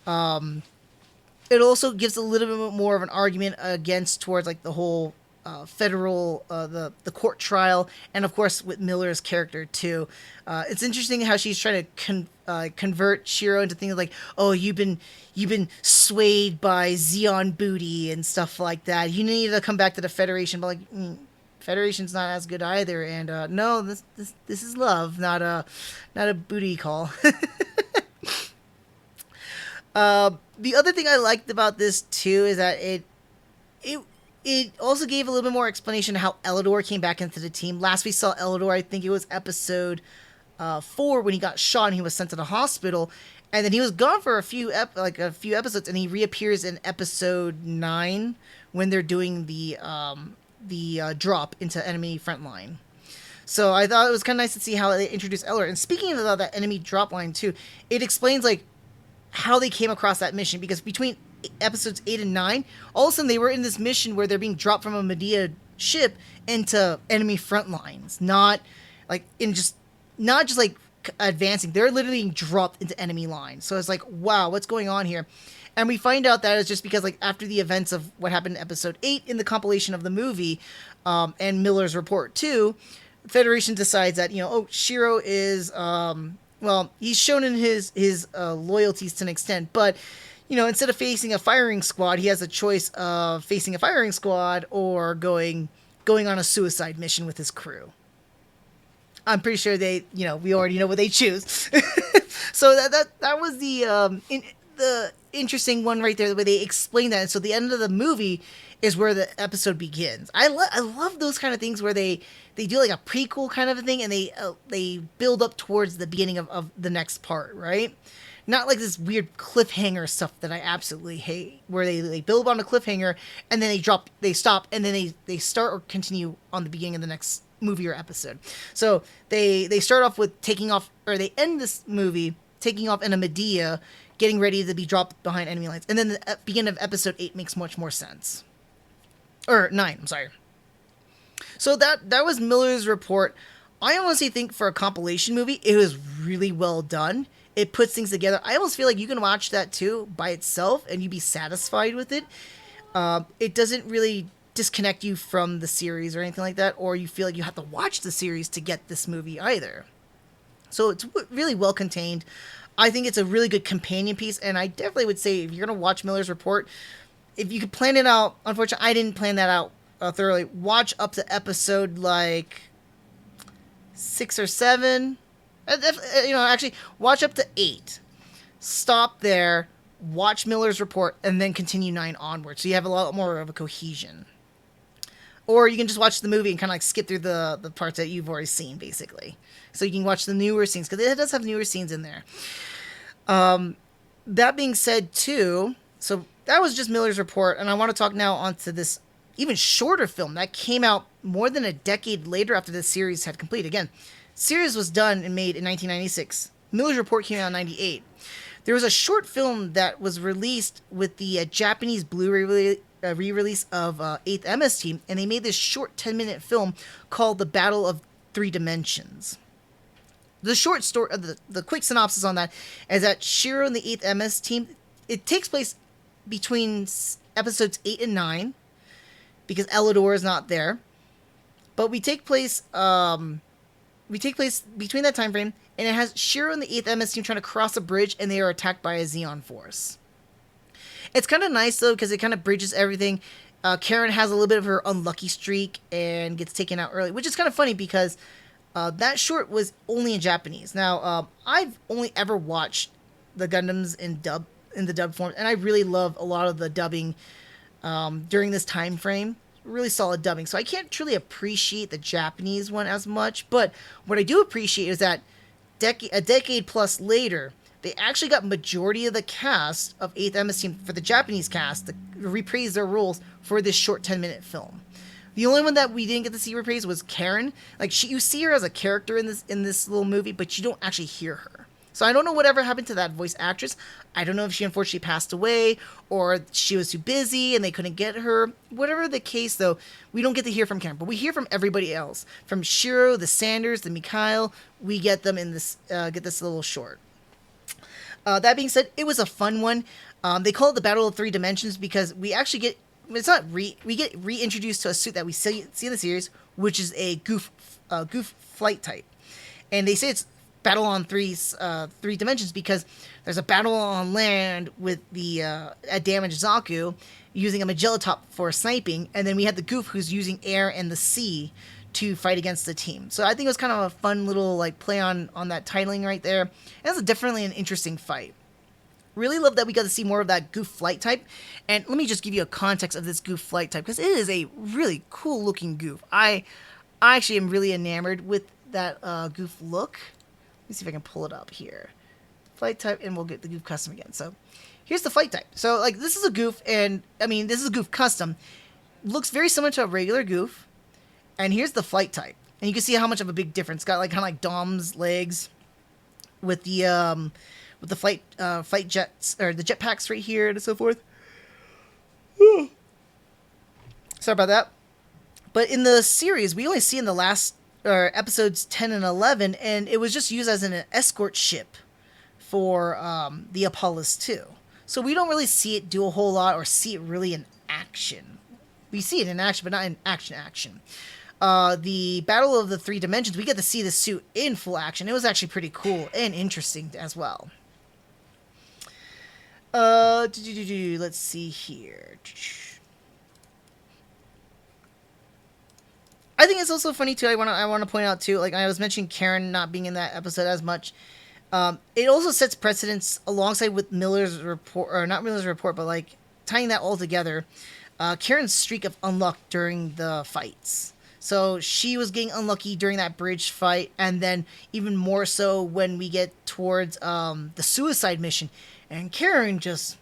It also gives a little bit more of an argument against towards like the whole federal the court trial, and of course with Miller's character too. It's interesting how she's trying to convert Shiro into things like, oh, you've been swayed by Zeon booty and stuff like that. You need to come back to the Federation, but like. Federation's not as good either, and no, this is love, not a booty call. The other thing I liked about this too is that it also gave a little bit more explanation of how Elidor came back into the team. Last we saw Elidor, I think it was episode 4 when he got shot and he was sent to the hospital, and then he was gone for a few episodes, and he reappears in episode 9 when they're doing the drop into enemy front line. So I thought it was kind of nice to see how they introduced Elidor. And speaking of that enemy drop line too, it explains like how they came across that mission, because between episodes 8 and 9, all of a sudden they were in this mission where they're being dropped from a Medea ship into enemy front lines, not just like advancing. They're literally being dropped into enemy lines. So it's like, wow, what's going on here? And we find out that it's just because, like, after the events of what happened in episode 8 in the compilation of the movie, and Miller's report too, Federation decides that, Shiro is, he's shown in his loyalties to an extent, but, instead of facing a firing squad, he has a choice of facing a firing squad or going on a suicide mission with his crew. I'm pretty sure we already know what they choose. So that was the interesting one right there, where they explain that. And so the end of the movie is where the episode begins. I love those kind of things where they do like a prequel kind of a thing, and they build up towards the beginning of the next part, right? Not like this weird cliffhanger stuff that I absolutely hate, where they build on a cliffhanger and then they stop, and then they start or continue on the beginning of the next movie or episode. So they start off with taking off, or they end this movie taking off in a Medea, getting ready to be dropped behind enemy lines. And then the beginning of episode 8 makes much more sense. Or 9, I'm sorry. So that was Miller's report. I honestly think for a compilation movie, it was really well done. It puts things together. I almost feel like you can watch that too by itself and you'd be satisfied with it. It doesn't really disconnect you from the series or anything like that, or you feel like you have to watch the series to get this movie either. So it's really well contained. I think it's a really good companion piece, and I definitely would say if you're going to watch Miller's report, if you could plan it out, unfortunately I didn't plan that out thoroughly, watch up to episode like 6 or 7. Actually, watch up to 8. Stop there, watch Miller's report, and then continue 9 onward, so you have a lot more of a cohesion. Or you can just watch the movie and kind of like skip through the parts that you've already seen, basically. So you can watch the newer scenes, because it does have newer scenes in there. That being said, too, so that was just Miller's report, and I want to talk now onto this even shorter film that came out more than a decade later after the series had completed. Again, series was done and made in 1996. Miller's report came out in 98. There was a short film that was released with the Japanese Blu-ray re-release of 8th MS Team, and they made this short 10-minute film called The Battle of Three Dimensions. The short story, the quick synopsis on that is that Shiro and the 8th MS Team, it takes place between episodes 8 and 9, because Elidor is not there, but we take place between that time frame, and it has Shiro and the 8th MS Team trying to cross a bridge, and they are attacked by a Zeon force. It's kind of nice, though, because it kind of bridges everything. Karen has a little bit of her unlucky streak and gets taken out early, which is kind of funny because that short was only in Japanese. Now, I've only ever watched the Gundams in the dub form, and I really love a lot of the dubbing during this time frame. Really solid dubbing, so I can't truly appreciate the Japanese one as much. But what I do appreciate is that a decade plus later, they actually got majority of the cast of 8th MS Team for the Japanese cast to reprise their roles for this short 10-minute film. The only one that we didn't get to see reprise was Karen. Like you see her as a character in this little movie, but you don't actually hear her. So I don't know whatever happened to that voice actress. I don't know if she unfortunately passed away or she was too busy and they couldn't get her. Whatever the case, though, we don't get to hear from Karen, but we hear from everybody else. From Shiro, the Sanders, the Mikhail, we get them in this get this little short. That being said, it was a fun one. They call it the Battle of Three Dimensions because we actually get we get reintroduced to a suit that we see in the series, which is a Goof flight type, and they say it's battle on three dimensions because there's a battle on land with the a damaged Zaku using a Magella top for sniping, and then we had the Goof who's using air and the sea to fight against the team. So I think it was kind of a fun little like play on that titling right there. And it's definitely an interesting fight. Really love that we got to see more of that Goof flight type. And let me just give you a context of this Goof flight type because it is a really cool looking Goof. I actually am really enamored with that Goof look. Let me see if I can pull it up here. Flight type, and we'll get the Goof custom again. So here's the flight type. So like this is a Goof, and I mean this is a Goof custom. Looks very similar to a regular Goof. And here's the flight type, and you can see how much of a big difference. It's got like kind of like Dom's legs with the flight jets or the jetpacks right here and so forth. Sorry about that. But in the series, we only see in the last episodes 10 and 11, and it was just used as an escort ship for the Apollos 2. So we don't really see it do a whole lot or see it really in action. We see it in action, but not in action. The Battle of the Three Dimensions, we get to see the suit in full action. It was actually pretty cool and interesting as well. Let's see here. I think it's also funny too. I want to point out too. Like I was mentioning, Karen not being in that episode as much. It also sets precedence alongside with Miller's report, or not Miller's report, but like tying that all together. Karen's streak of unluck during the fights. So she was getting unlucky during that bridge fight, and then even more so when we get towards the suicide mission. And Karen just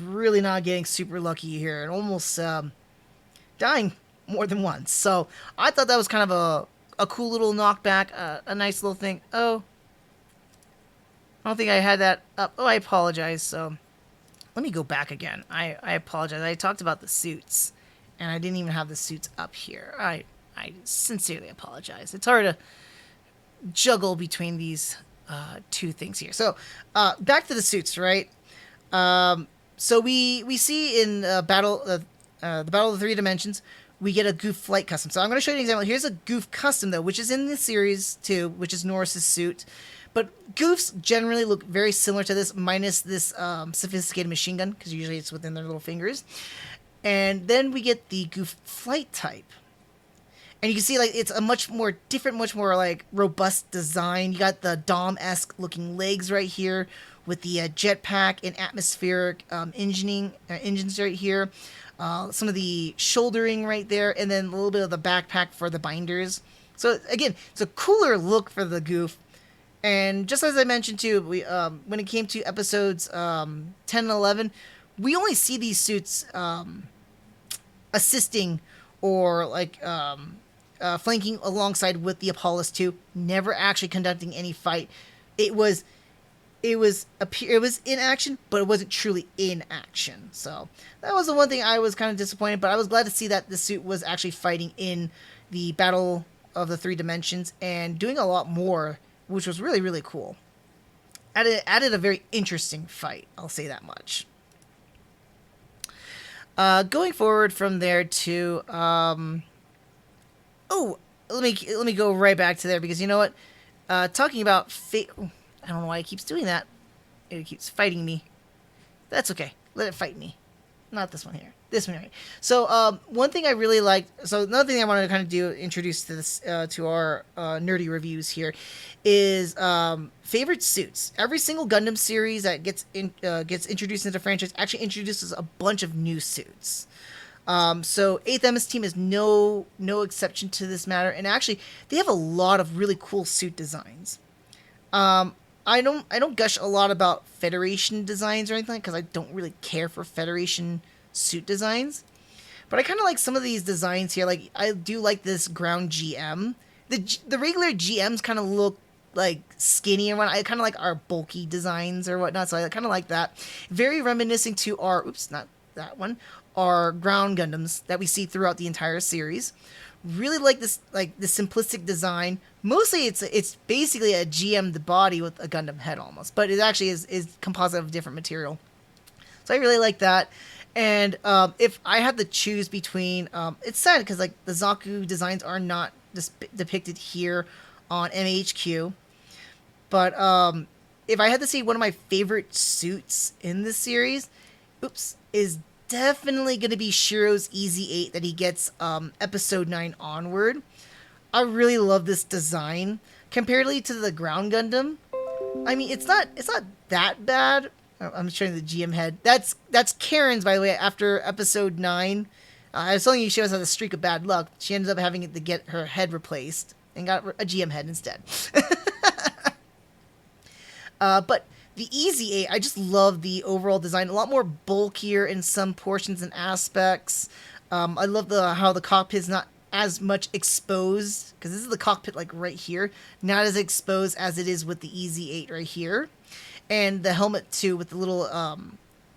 really not getting super lucky here and almost dying more than once. So I thought that was kind of a cool little knockback, a nice little thing. Oh, I don't think I had that up. Oh, I apologize. So let me go back again. I apologize. I talked about the suits, and I didn't even have the suits up here. I sincerely apologize. It's hard to juggle between these two things here. So back to the suits, right? So we see in the Battle of the Three Dimensions, we get a Goof flight custom. So I'm going to show you an example. Here's a Goof custom, though, which is in the series, too, which is Norris's suit. But Goofs generally look very similar to this, minus this sophisticated machine gun, because usually it's within their little fingers. And then we get the Goof flight type. And you can see, like, it's a much more different, much more, like, robust design. You got the Dom-esque looking legs right here with the jetpack and atmospheric engines right here. Some of the shouldering right there, and then a little bit of the backpack for the binders. So, again, it's a cooler look for the Goof. And just as I mentioned, too, we when it came to episodes 10 and 11, we only see these suits assisting or, like, flanking alongside with the Apollos 2, never actually conducting any fight. It was in action, but it wasn't truly in action. So that was the one thing I was kind of disappointed, but I was glad to see that the suit was actually fighting in the Battle of the Three Dimensions and doing a lot more, which was really, really cool. Added a very interesting fight, I'll say that much. Going forward from there to let me go right back to there, because you know what? Talking about fate. I don't know why it keeps doing that. It keeps fighting me. That's okay. Let it fight me. not this one here. This one here. So one thing I really liked. So another thing I wanted to kind of do introduce to this to our nerdy reviews here is favorite suits. Every single Gundam series that gets introduced into the franchise actually introduces a bunch of new suits. So 8th MS team is no exception to this matter, and actually they have a lot of really cool suit designs. I don't gush a lot about Federation designs or anything because I don't really care for Federation suit designs, but I kind of like some of these designs here. Like I do like this ground GM. The regular GMs kind of look like skinny and whatnot. I kind of like our bulky designs or whatnot, so I kind of like that. Very reminiscing to our not that one, our ground Gundams that we see throughout the entire series. Really like this simplistic design. Mostly it's basically a GM the body with a Gundam head almost, but it actually is composite of different material. So I really like that. And if I had to choose between, it's sad because like the Zaku designs are not depicted here on MHQ, but if I had to say one of my favorite suits in this series, is definitely going to be Shiro's Easy 8 that he gets episode 9 onward. I really love this design comparatively to the ground Gundam. I mean, it's not that bad. I'm showing the GM head. That's Karen's, by the way, after episode 9. I was telling you she always has a streak of bad luck. She ended up having to get her head replaced and got a GM head instead. But the Easy 8, I just love the overall design. A lot more bulkier in some portions and aspects. I love how the cockpit is not as much exposed, because this is the cockpit like right here, not as exposed as it is with the Easy 8 right here. And the helmet too, with the little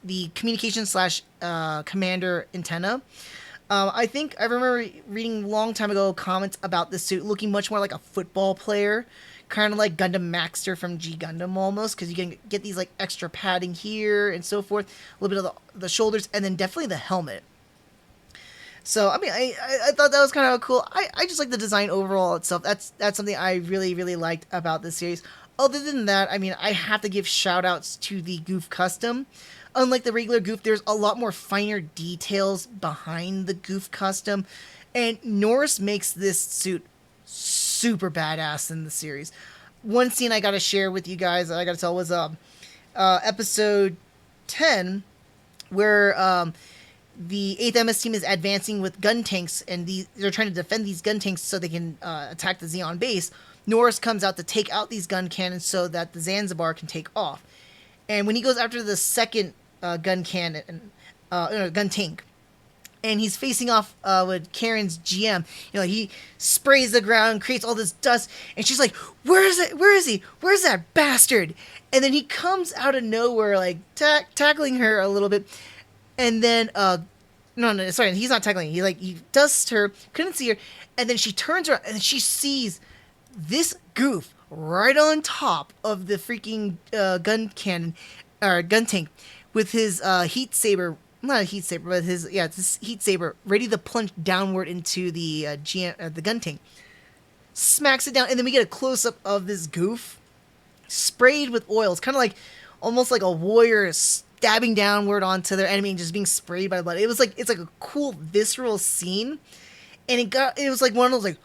the communication slash commander antenna. I think I remember reading a long time ago comments about this suit looking much more like a football player, kind of like Gundam Maxter from G Gundam almost, because you can get these like extra padding here and so forth, a little bit of the shoulders, and then definitely the helmet. So I mean, I thought that was kind of cool. I just like the design overall itself. That's something I really liked about this series. Other than that, I mean, I have to give shout outs to the Goof custom. Unlike the regular Goof, there's a lot more finer details behind the Goof custom, and Norris makes this suit super badass in the series. One scene I gotta share with you guys, I gotta tell, was episode 10, where the 8th MS team is advancing with gun tanks, and they're trying to defend these gun tanks so they can attack the Zeon base. Norris comes out to take out these gun cannons so that the Zanzibar can take off. And when he goes after the second gun tank, and he's facing off with Karen's GM, he sprays the ground, creates all this dust, and she's like, "Where is it? Where is he? Where's that bastard?" And then he comes out of nowhere, like tackling her a little bit, and then no, sorry, he's not tackling. He dusts her, couldn't see her, and then she turns around and she sees this Goof right on top of the freaking gun cannon or gun tank with his heat saber, not a heat saber, but this heat saber ready to plunge downward into the the gun tank. Smacks it down, and then we get a close up of this Goof sprayed with oil. It's kind of like almost like a warrior stabbing downward onto their enemy and just being sprayed by blood. It's like a cool visceral scene, and it was like one of those like,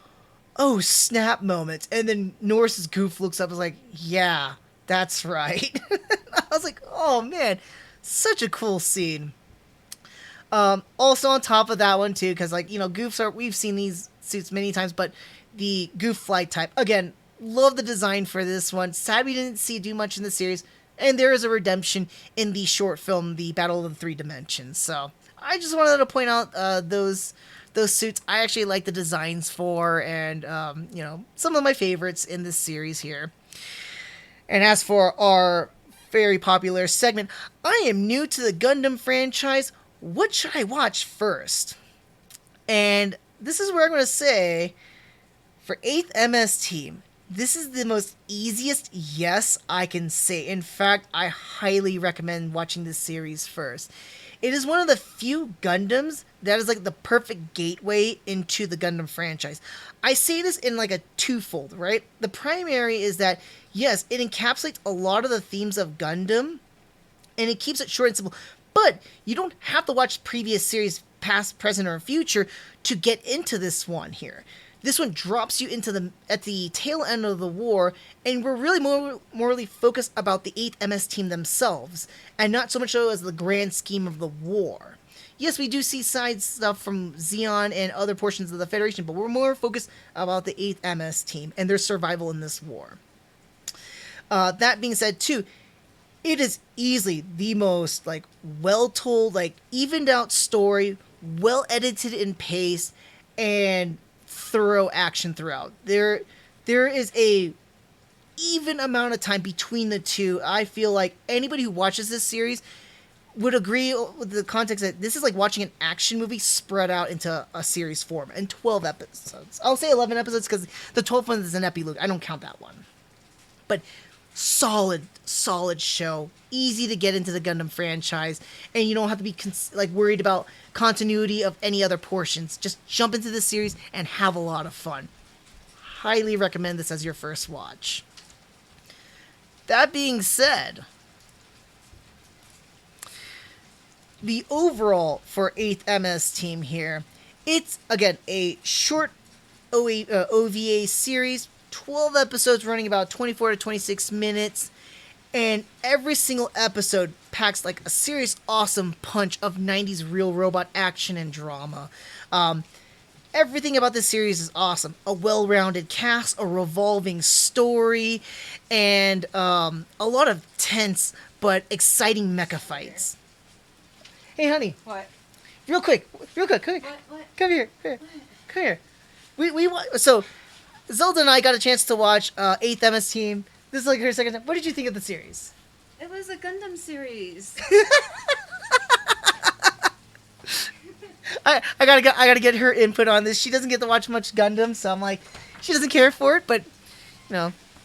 oh snap moments. And then Norris's Goof looks up and is like, yeah, that's right. I was like, oh man, such a cool scene. Also on top of that one too, because Goofs we've seen these suits many times, but the Goof flight type, again, love the design for this one. Sad we didn't see do much in the series, and there is a redemption in the short film, The Battle of the Three Dimensions. So I just wanted to point out those suits I actually like the designs for, and some of my favorites in this series here. And as for our very popular segment, I am new to the Gundam franchise. What should I watch first? And this is where I'm going to say, for 8th MS team, this is the most easiest yes I can say. In fact, I highly recommend watching this series first. It is one of the few Gundams that is like the perfect gateway into the Gundam franchise. I say this in like a twofold, right? The primary is that, yes, it encapsulates a lot of the themes of Gundam, and it keeps it short and simple, But you don't have to watch previous series, past, present, or future, to get into this one here. This one drops you into at the tail end of the war, and we're really morally focused about the 8th MS team themselves, and not so much so as the grand scheme of the war. Yes, we do see side stuff from Zeon and other portions of the Federation, but we're more focused about the 8th MS team and their survival in this war. That being said, too, it is easily the most well-told, evened out story, well edited and paced, and thorough action throughout. There is a even amount of time between the two. I feel like anybody who watches this series would agree with the context that this is like watching an action movie spread out into a series form and 12 episodes. I'll say 11 episodes because the 12th one is an epilogue. I don't count that one. But solid show. Easy to get into the Gundam franchise, and you don't have to be worried about continuity of any other portions. Just jump into the series and have a lot of fun. Highly recommend this as your first watch. That being said, the overall for 8th MS team here, it's again a short OVA series, 12 episodes running about 24 to 26 minutes, and every single episode packs like a serious awesome punch of 90s real robot action and drama. Everything about this series is awesome. A well-rounded cast, a revolving story, and a lot of tense but exciting mecha fights. Hey, honey. What? Real quick. Come here. What? Come here. So, Zelda and I got a chance to watch 8th MS Team. This is like her second time. What did you think of the series? It was a Gundam series. I gotta get her input on this. She doesn't get to watch much Gundam, so I'm like, she doesn't care for it, but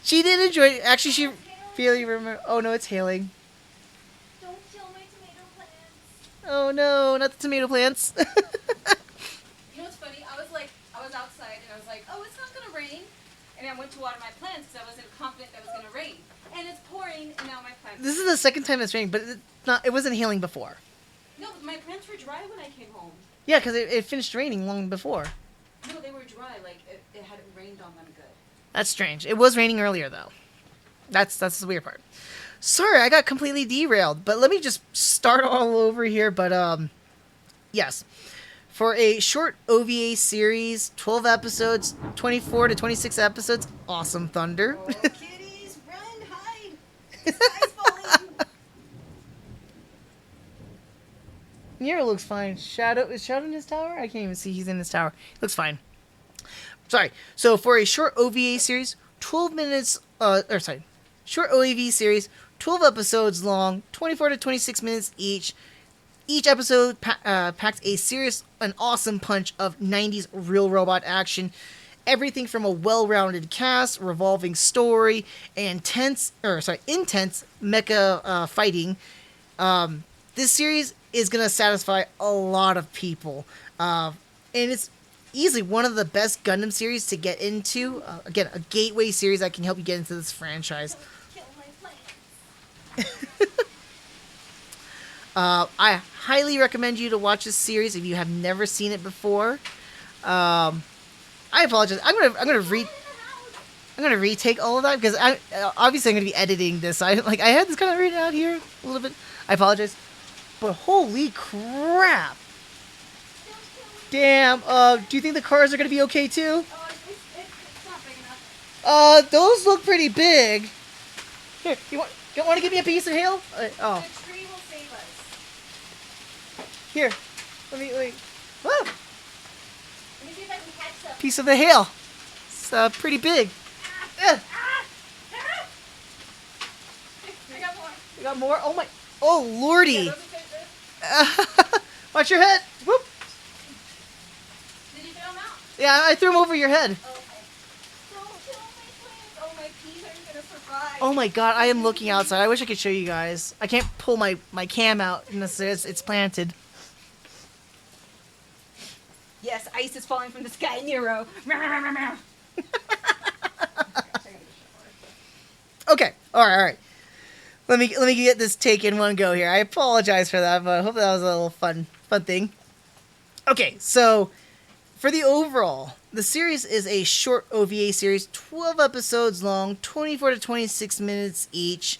she did enjoy it. Actually, she really remember. Oh no, it's hailing. Don't kill my tomato plants. Oh no, not the tomato plants. You know what's funny? I was outside and I was like, oh, it's not gonna rain. And I went to water my plants because I wasn't confident that it was gonna rain. And it's pouring, and now my plants. This is the second time it's raining, but it wasn't hailing before. No, my plants were dry when I came home. Yeah, because it finished raining long before. No, they were dry. Like it hadn't rained on them good. That's strange. It was raining earlier though. That's the weird part. Sorry, I got completely derailed. But let me just start all over here. But yes, for a short OVA series, 12 episodes, 24 to 26 episodes. Awesome Thunder. Oh, kitties, run, hide! The sky's falling. Nero looks fine. Is Shadow in his tower? I can't even see he's in his tower. He looks fine. Sorry. So for a short OVA series, 12 minutes, short OAV series, 12 episodes long, 24 to 26 minutes each. Each episode packs a serious and awesome punch of 90s real robot action. Everything from a well-rounded cast, revolving story, and intense mecha fighting. This series is going to satisfy a lot of people. And it's easily one of the best Gundam series to get into. Again, a gateway series that can help you get into this franchise. Kill my plants. I highly recommend you to watch this series if you have never seen it before. I apologize. I'm gonna retake all of that because obviously I'm gonna be editing this. I had this kind of written out here a little bit. I apologize. But holy crap! Damn. Do you think the cars are gonna be okay too? Oh, it's not big enough. Those look pretty big. Here, you want to give me a piece of hail? The tree will save us. Here. Let me. Whoa! Let me see if I can catch some. Piece of the hail. It's pretty big. I got more. You got more? Oh my! Oh lordy! Yeah, those are good. Watch your head. Whoop! Did you throw them out? Yeah, I threw them over your head. Okay. Don't kill my plants. Oh, my peas aren't gonna survive. Oh my god, I am looking outside. I wish I could show you guys. I can't pull my cam out unless it's planted. Yes, ice is falling from the sky, Nero. Okay, alright. Let me get this take in one go here. I apologize for that, but I hope that was a little fun thing. Okay, so for the overall, the series is a short OVA series, 12 episodes long, 24 to 26 minutes each.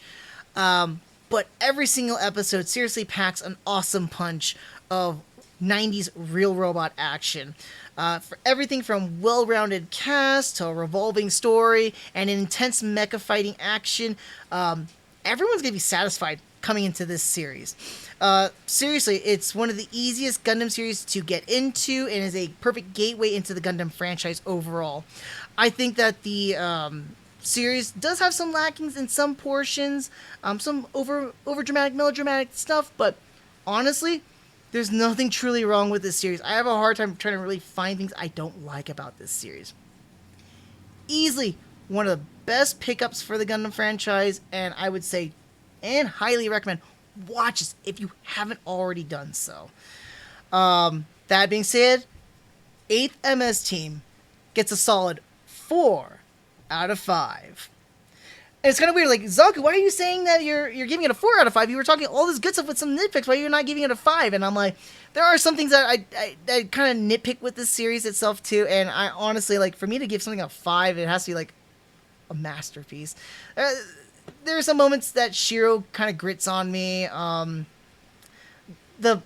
But every single episode seriously packs an awesome punch of 90s real robot action. For everything from well-rounded cast to a revolving story and an intense mecha fighting action, everyone's gonna be satisfied coming into this series. Seriously, it's one of the easiest Gundam series to get into and is a perfect gateway into the Gundam franchise overall. I think that the series does have some lackings in some portions, some over dramatic, melodramatic stuff, but honestly, there's nothing truly wrong with this series. I have a hard time trying to really find things I don't like about this series. Easily one of the best pickups for the Gundam franchise, and I would say, and highly recommend, watch this if you haven't already done so. That being said, 8th MS team gets a solid 4 out of 5. And it's kind of weird, like, Zaku, why are you saying that you're giving it a 4 out of 5? You were talking all this good stuff with some nitpicks. Why are you not giving it a 5? And I'm like, there are some things that I kind of nitpick with this series itself, too. And I honestly, like, for me to give something a 5, it has to be, like, a masterpiece. There are some moments that Shiro kind of grits on me. The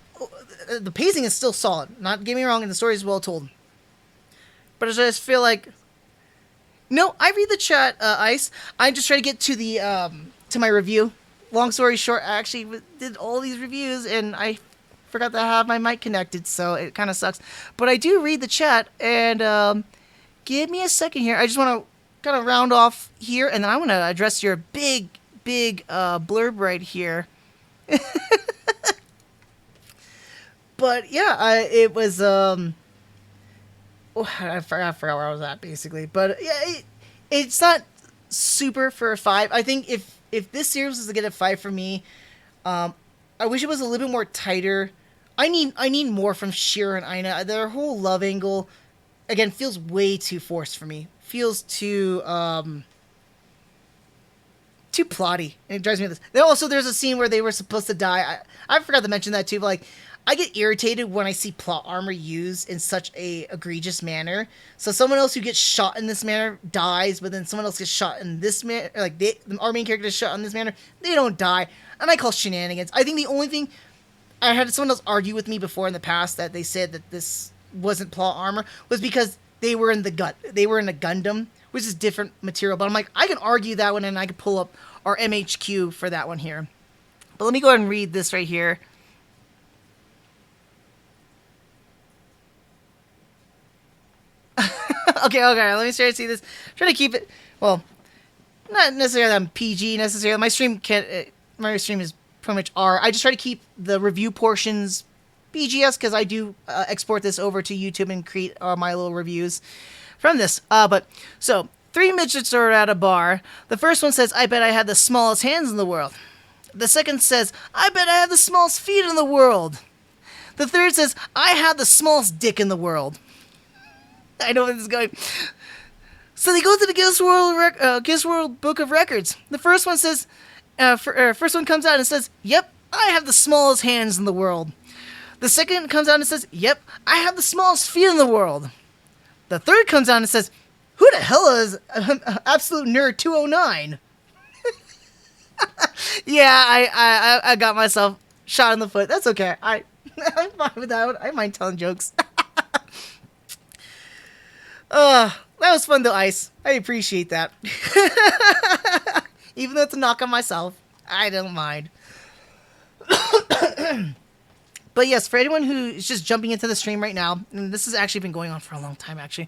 pacing is still solid. Not get me wrong, and the story is well told. But I just feel like, no, I read the chat, Ice. I just try to get to the to my review. Long story short, I actually did all these reviews, and I forgot to have my mic connected, so it kind of sucks. But I do read the chat, and give me a second here. I just want to kind of round off here, and then I want to address your big blurb right here. But yeah, it was I forgot where I was at basically. But yeah, it's not super for a 5. I think if this series was to get a 5 for me, I wish it was a little bit more tighter. I need more from Shira and Aina. Their whole love angle, again, feels way too forced for me. Feels too plotty, and it drives me nuts. Then also, there's a scene where they were supposed to die. I forgot to mention that too. But like, I get irritated when I see plot armor used in such a egregious manner. So someone else who gets shot in this manner dies, but then someone else gets shot in this manner. Like our main character is shot in this manner, they don't die, and I call shenanigans. I think the only thing I had someone else argue with me before in the past that they said that this wasn't plot armor was because they were in a Gundam, which is different material. But I'm like, I can argue that one, and I can pull up our MHQ for that one here. But let me go ahead and read this right here. Okay, let me start to see this. Try to keep it, well, not necessarily on PG necessarily. My stream is pretty much R. I just try to keep the review portions PGS because I do export this over to YouTube and create my little reviews from this. But so 3 midgets are at a bar. The first one says, "I bet I have the smallest hands in the world." The second says, "I bet I have the smallest feet in the world." The third says, "I have the smallest dick in the world." I know where this is going. So they go to the Guinness World Book of Records. The first one says, first one comes out and says, "Yep, I have the smallest hands in the world." The second comes out and says, "Yep, I have the smallest feet in the world." The third comes out and says, "Who the hell is Absolute Nerd 209? Yeah, I got myself shot in the foot. That's okay. I'm fine with that one. I mind telling jokes. That was fun though, Ice. I appreciate that. Even though it's a knock on myself, I don't mind. But yes, for anyone who is just jumping into the stream right now, and this has actually been going on for a long time, actually.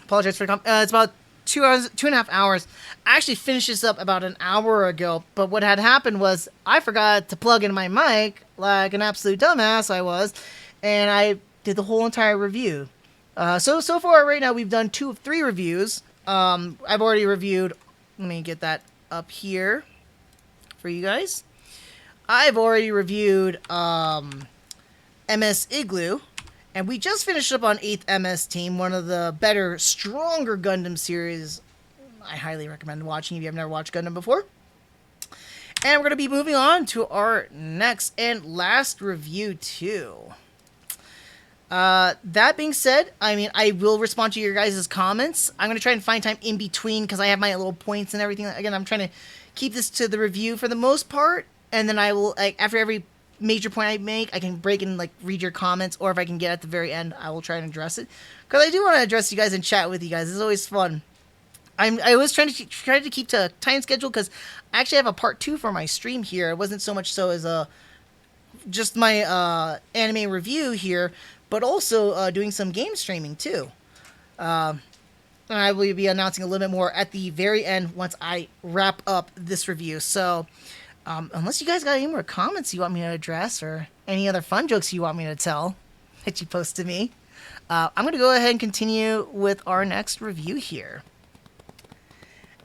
Apologize for the it's about 2.5 hours. I actually finished this up about an hour ago, but what had happened was I forgot to plug in my mic like an absolute dumbass I was, and I did the whole entire review. So far right now we've done 2 of 3 reviews. I've already reviewed, let me get that up here for you guys. I've already reviewed MS Igloo, and we just finished up on 8th MS Team, one of the better, stronger Gundam series I highly recommend watching if you have never watched Gundam before. And we're going to be moving on to our next and last review, too. That being said, I mean, I will respond to your guys' comments. I'm going to try and find time in between because I have my little points and everything. Again, I'm trying to keep this to the review for the most part. And then I will, like, after every major point I make, I can break and, like, read your comments. Or if I can get at the very end, I will try and address it. Because I do want to address you guys and chat with you guys. It's always fun. I was trying to keep to a time schedule because I actually have a part 2 for my stream here. It wasn't so much so as just my anime review here, but also doing some game streaming too. And I will be announcing a little bit more at the very end once I wrap up this review. So unless you guys got any more comments you want me to address or any other fun jokes you want me to tell that you post to me, I'm going to go ahead and continue with our next review here.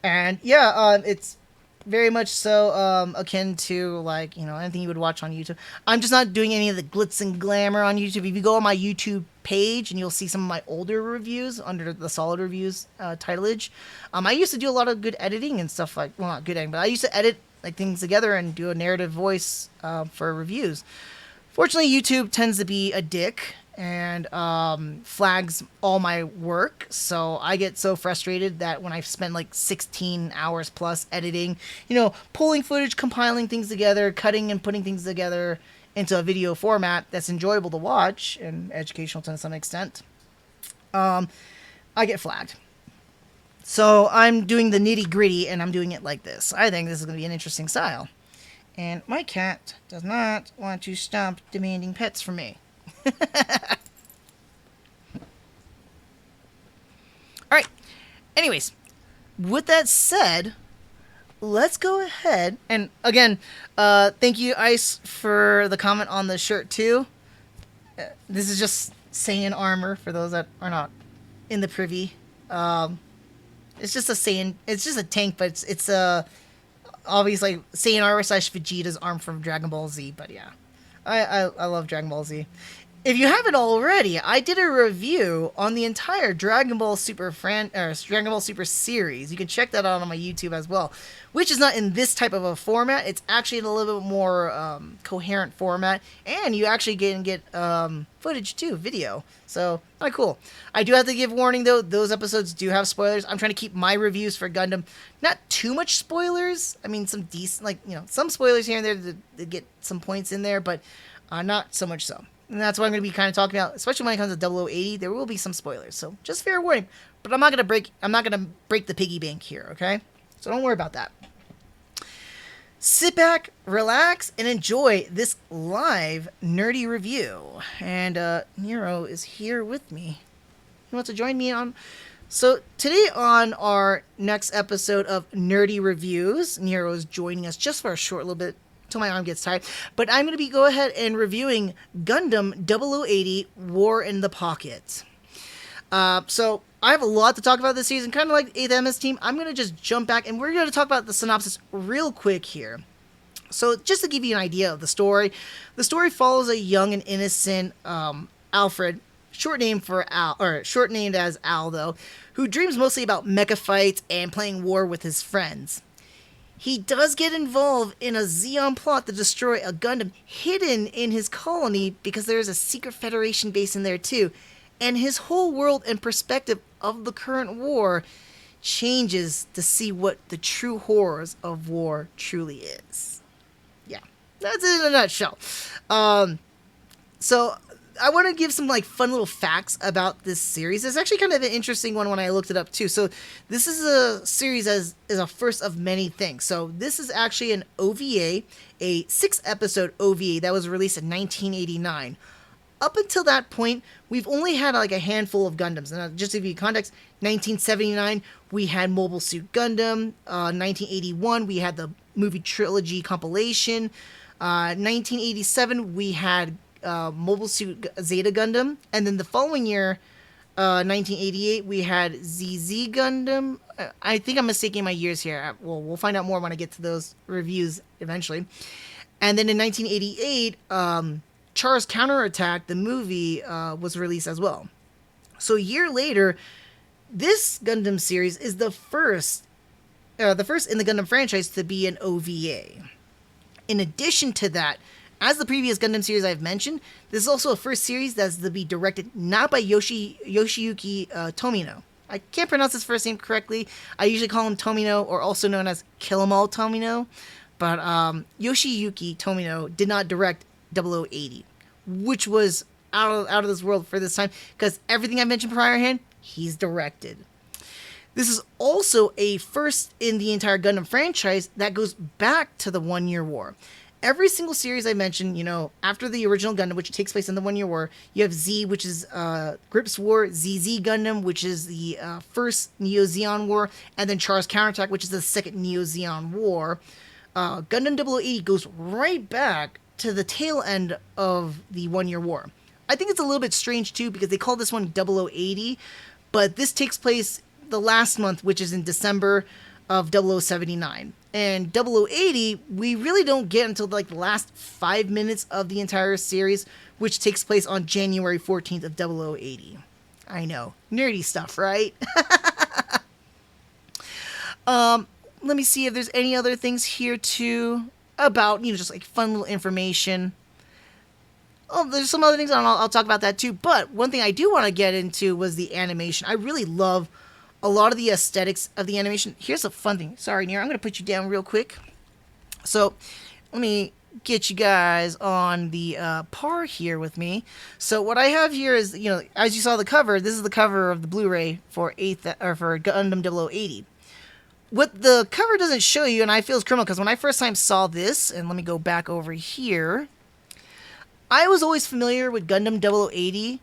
And yeah, it's very much so akin to, like, you know, anything you would watch on YouTube. I'm just not doing any of the glitz and glamour on YouTube. If you go on my YouTube page and you'll see some of my older reviews under the solid reviews titleage. I used to do a lot of good editing and stuff, like, well, not good editing, but I used to edit like things together and do a narrative voice for reviews. Fortunately, YouTube tends to be a dick and flags all my work, so I get so frustrated that when I've spent like 16 hours plus editing, you know, pulling footage, compiling things together, cutting and putting things together into a video format that's enjoyable to watch and educational to some extent, I get flagged. So I'm doing the nitty gritty and I'm doing it like this. I think this is going to be an interesting style. And my cat does not want to stop demanding pets from me. Alright, anyways, with that said, let's go ahead and, again, thank you, Ice, for the comment on the shirt too. This is just Saiyan armor for those that are not in the privy. It's just a Saiyan, it's just a tank, but it's obviously Saiyan armor / Vegeta's arm from Dragon Ball Z. But yeah, I love Dragon Ball Z. If you haven't already, I did a review on the entire Dragon Ball Super Dragon Ball Super series. You can check that out on my YouTube as well, which is not in this type of a format. It's actually in a little bit more coherent format, and you actually get footage too, video. So, kind of cool. I do have to give warning though; those episodes do have spoilers. I'm trying to keep my reviews for Gundam not too much spoilers. I mean, some decent, like, you know, some spoilers here and there to get some points in there, but not so much so. And that's what I'm going to be kind of talking about, especially when it comes to 0080. There will be some spoilers, so just fair warning. But I'm not going to break the piggy bank here, okay? So don't worry about that. Sit back, relax, and enjoy this live nerdy review. And Nero is here with me. He wants to join me on. So today on our next episode of Nerdy Reviews, Nero is joining us just for a short little bit, till my arm gets tired, but I'm going to go ahead and reviewing Gundam 0080 War in the Pocket. So I have a lot to talk about this season, kind of like 8th MS Team. I'm going to just jump back, and we're going to talk about the synopsis real quick here. So just to give you an idea of the story follows a young and innocent Alfred, short-named as Al, though, who dreams mostly about mecha fights and playing war with his friends. He does get involved in a Zeon plot to destroy a Gundam hidden in his colony because there is a secret Federation base in there too. And his whole world and perspective of the current war changes to see what the true horrors of war truly is. Yeah, that's it in a nutshell. So I want to give some like fun little facts about this series. It's actually kind of an interesting one when I looked it up too. So this is a series as is a first of many things. So this is actually an OVA, a 6-episode OVA that was released in 1989. Up until that point, we've only had like a handful of Gundams. And just to give you context, 1979 we had Mobile Suit Gundam. 1981 we had the movie trilogy compilation. 1987 we had Mobile Suit Zeta Gundam, and then the following year, 1988, we had ZZ Gundam. I think I'm mistaking my years here. We'll find out more when I get to those reviews eventually. And then in 1988, Char's Counterattack, the movie, was released as well. So a year later, this Gundam series is the first in the Gundam franchise to be an OVA. In addition to that, as the previous Gundam series I've mentioned, this is also a first series that's to be directed not by Yoshiyuki Tomino. I can't pronounce his first name correctly. I usually call him Tomino, or also known as Kill 'Em All Tomino. But Yoshiyuki Tomino did not direct 0080, which was out of this world for this time, because everything I mentioned priorhand, he's directed. This is also a first in the entire Gundam franchise that goes back to the 1 Year War. Every single series I mentioned, you know, after the original Gundam, which takes place in the 1 Year War, you have Z, which is Grips War, ZZ Gundam, which is the first Neo-Zeon War, and then Char's Counterattack, which is the second Neo-Zeon War. Gundam 0080 goes right back to the tail end of the 1 Year War. I think it's a little bit strange, too, because they call this one 0080, but this takes place the last month, which is in December of 0079. And 0080, we really don't get until like the last 5 minutes of the entire series, which takes place on January 14th of 0080. I know, nerdy stuff, right? Let me see if there's any other things here too about, you know, just like fun little information. Oh, there's some other things, and I'll talk about that too. But one thing I do want to get into was the animation. I really love a lot of the aesthetics of the animation. Here's a fun thing. Sorry, Nir, I'm going to put you down real quick. So, let me get you guys on the par here with me. So, what I have here is, you know, as you saw the cover, this is the cover of the Blu-ray for Gundam 0080. What the cover doesn't show you, and I feel is criminal, because when I first time saw this, and let me go back over here, I was always familiar with Gundam 0080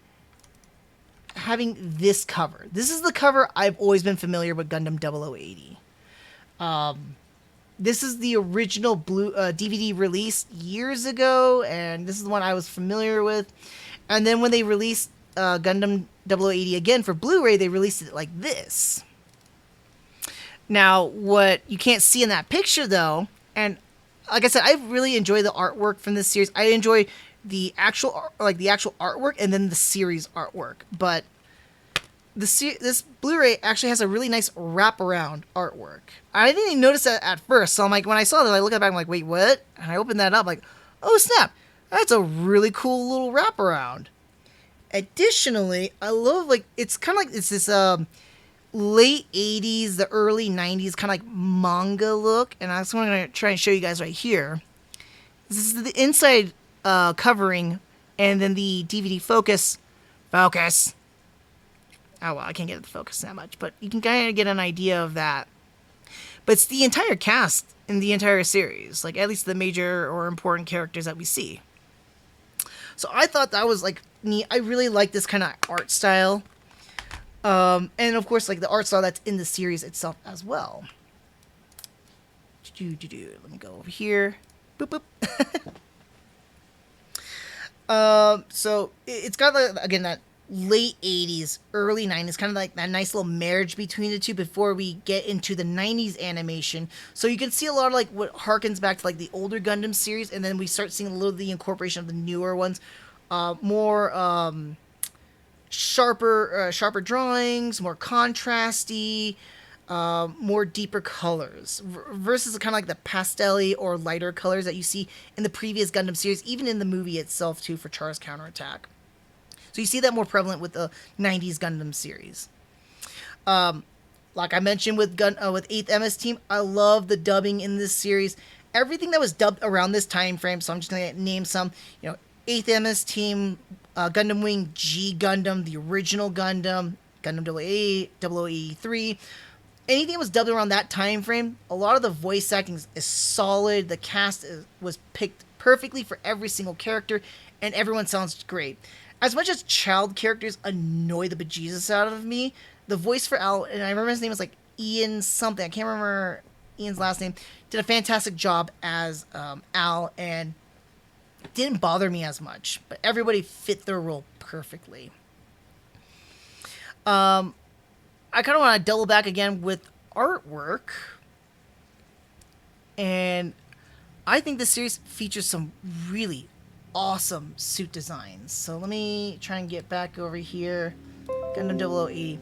having this cover. This is the cover I've always been familiar with Gundam 0080. This is the original DVD release years ago, and this is the one I was familiar with. And then when they released Gundam 0080 again for Blu-ray, they released it like this. Now, what you can't see in that picture, though, and like I said, I really enjoy the artwork from this series. I enjoy the actual artwork and then the series artwork. But this Blu-ray actually has a really nice wraparound artwork. I didn't even notice that at first. So I'm like, when I saw that, I look at it back, I'm like, wait, what? And I opened that up, like, oh snap, that's a really cool little wraparound. Additionally, I love, like, it's kind of like it's this late 80s, the early 90s kind of like manga look, and that's what I'm going to try and show you guys right here. This is the inside covering, and then the DVD focus. Oh well, I can't get the focus that much, but you can kind of get an idea of that. But it's the entire cast in the entire series, like at least the major or important characters that we see. So I thought that was like neat. I really like this kind of art style. And of course, like the art style that's in the series itself as well. Let me go over here. Boop, boop. So it's got, again, that late 80s, early 90s, kind of like that nice little marriage between the two before we get into the 90s animation. So you can see a lot of like what harkens back to like the older Gundam series, and then we start seeing a little of the incorporation of the newer ones. More sharper drawings, more contrasty, more deeper colors versus kind of like the pastel-y or lighter colors that you see in the previous Gundam series, even in the movie itself too, for Char's Counterattack. So you see that more prevalent with the 90s Gundam series. Like I mentioned with 8th MS Team, I love the dubbing in this series. Everything that was dubbed around this time frame, so I'm just going to name some, 8th MS Team, Gundam Wing, G Gundam, the original Gundam, Gundam 008, 0083. Anything that was dubbed around that time frame, a lot of the voice acting is solid. The cast was picked perfectly for every single character, and everyone sounds great. As much as child characters annoy the bejesus out of me, the voice for Al, and I remember his name was like Ian something, I can't remember Ian's last name, did a fantastic job as Al, and didn't bother me as much, but everybody fit their role perfectly. I kind of want to double back again with artwork, and I think this series features some really awesome suit designs. So let me try and get back over here. Gundam 0080.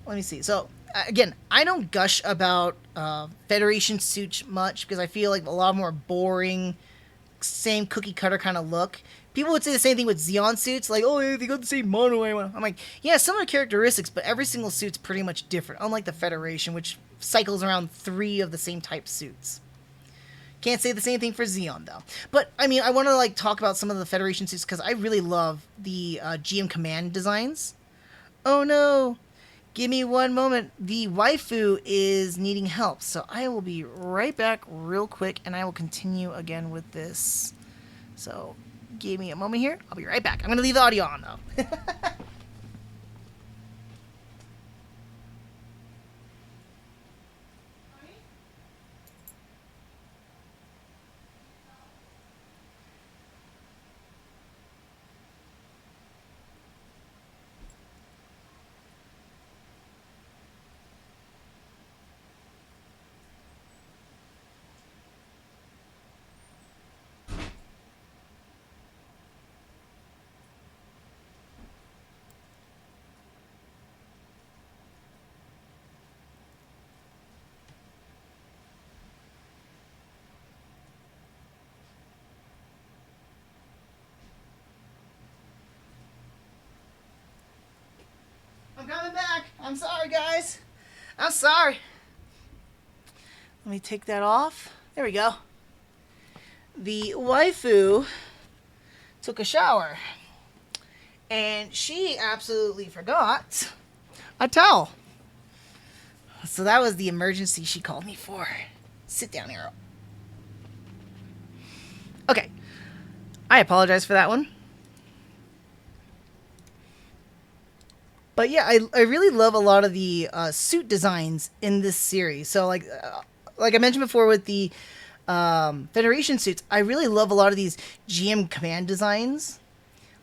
Let me see. So again, I don't gush about Federation suits much because I feel like a lot more boring, same cookie cutter kind of look. People would say the same thing with Xeon suits, like, oh, yeah, they got the same mono. I'm like, yeah, similar characteristics, but every single suit's pretty much different, unlike the Federation, which cycles around 3 of the same type suits. Can't say the same thing for Xeon, though. But, I mean, I want to, like, talk about some of the Federation suits, because I really love the GM Command designs. Oh, no. Give me one moment. The waifu is needing help, so I will be right back real quick, and I will continue again with this. So, give me a moment here. I'll be right back. I'm going to leave the audio on, though. I'm coming back. I'm sorry, guys. I'm sorry. Let me take that off. There we go. The waifu took a shower, and she absolutely forgot a towel. So that was the emergency she called me for. Sit down, Arrow. Okay. I apologize for that one. But yeah, I really love a lot of the suit designs in this series. So like I mentioned before with the Federation suits, I really love a lot of these GM Command designs.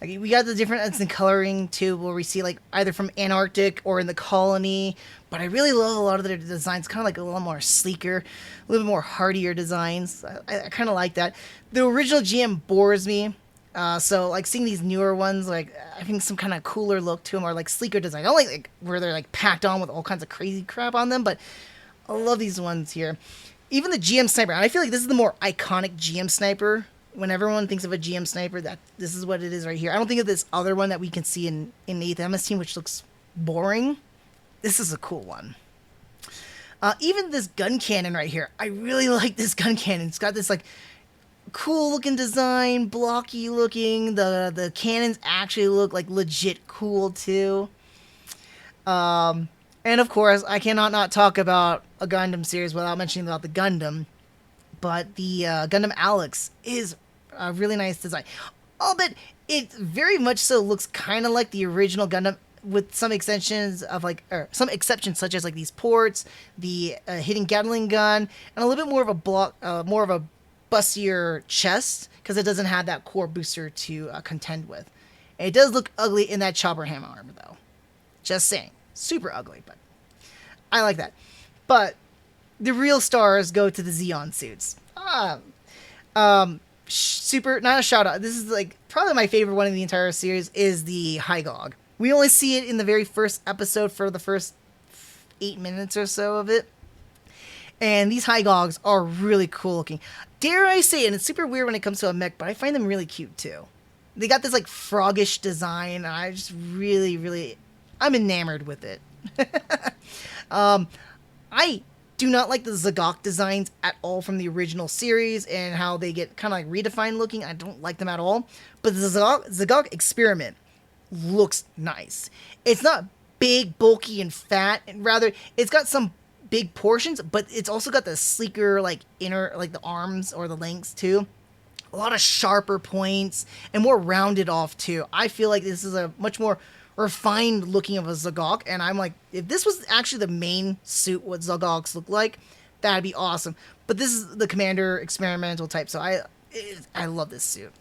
Like we got the difference in coloring too, where we see like either from Antarctic or in the colony. But I really love a lot of their designs, kind of like a little more sleeker, a little bit more hardier designs. I kind of like that. The original GM bores me. So like seeing these newer ones, like I think some kind of cooler look to them, or like sleeker design. I don't like where they're like packed on with all kinds of crazy crap on them, but I love these ones here. Even the GM sniper, I feel like this is the more iconic GM sniper. When everyone thinks of a GM sniper, that this is what it is right here. I don't think of this other one that we can see in 8th MS team, which looks boring. This is a cool one. Even this gun cannon right here, I really like this gun cannon. It's got this like cool looking design, blocky looking. The cannons actually look like legit cool too. And of course, I cannot not talk about a Gundam series without mentioning about the Gundam. But the Gundam Alex is a really nice design. Albeit it very much so looks kind of like the original Gundam, with some extensions of like, or some exceptions such as like these ports, the hidden Gatling gun, and a little bit more of a block, more of a bustier chest, because it doesn't have that core booster to contend with. And it does look ugly in that chopper hammer armor though. Just saying, super ugly, but I like that. But the real stars go to the Xeon suits. Super, not a shout out. This is like probably my favorite one in the entire series is the Hygog. We only see it in the very first episode for the first 8 minutes or so of it. And these Hygogs are really cool looking. Dare I say, and it's super weird when it comes to a mech, but I find them really cute too. They got this like froggish design, and I just really, I'm enamored with it. I do not like the Zagok designs at all from the original series, and how they get kind of like redefined looking. I don't like them at all. But the Zagok experiment looks nice. It's not big, bulky, and fat, and rather it's got some big portions, but it's also got the sleeker like inner, like the arms or the lengths too. A lot of sharper points and more rounded off too. I feel like this is a much more refined looking of a Zagok, and I'm like, if this was actually the main suit, what Zagoks look like, that'd be awesome. But this is the Commander experimental type, so I love this suit.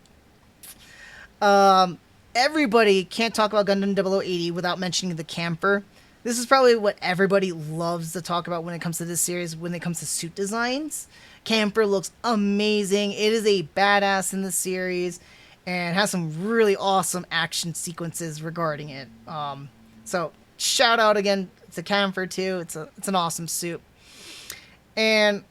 Everybody can't talk about Gundam 0080 without mentioning the camper. This is probably what everybody loves to talk about when it comes to this series, when it comes to suit designs. Camper looks amazing. It is a badass in the series and has some really awesome action sequences regarding it. So shout out again It's a camphor too. It's an awesome suit. And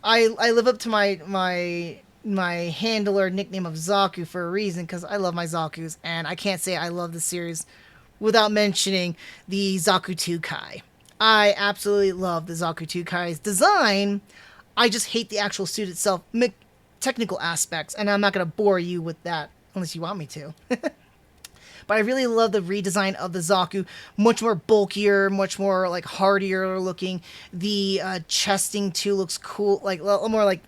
I live up to my handler nickname of Zaku for a reason, because I love my Zakus, and I can't say I love the series without mentioning the Zaku 2 Kai. I absolutely love the Zaku 2 Kai's design. I just hate the actual suit itself, technical aspects, and I'm not going to bore you with that unless you want me to. But I really love the redesign of the Zaku. Much more bulkier, much more like hardier looking. The chesting too looks cool, like a little more like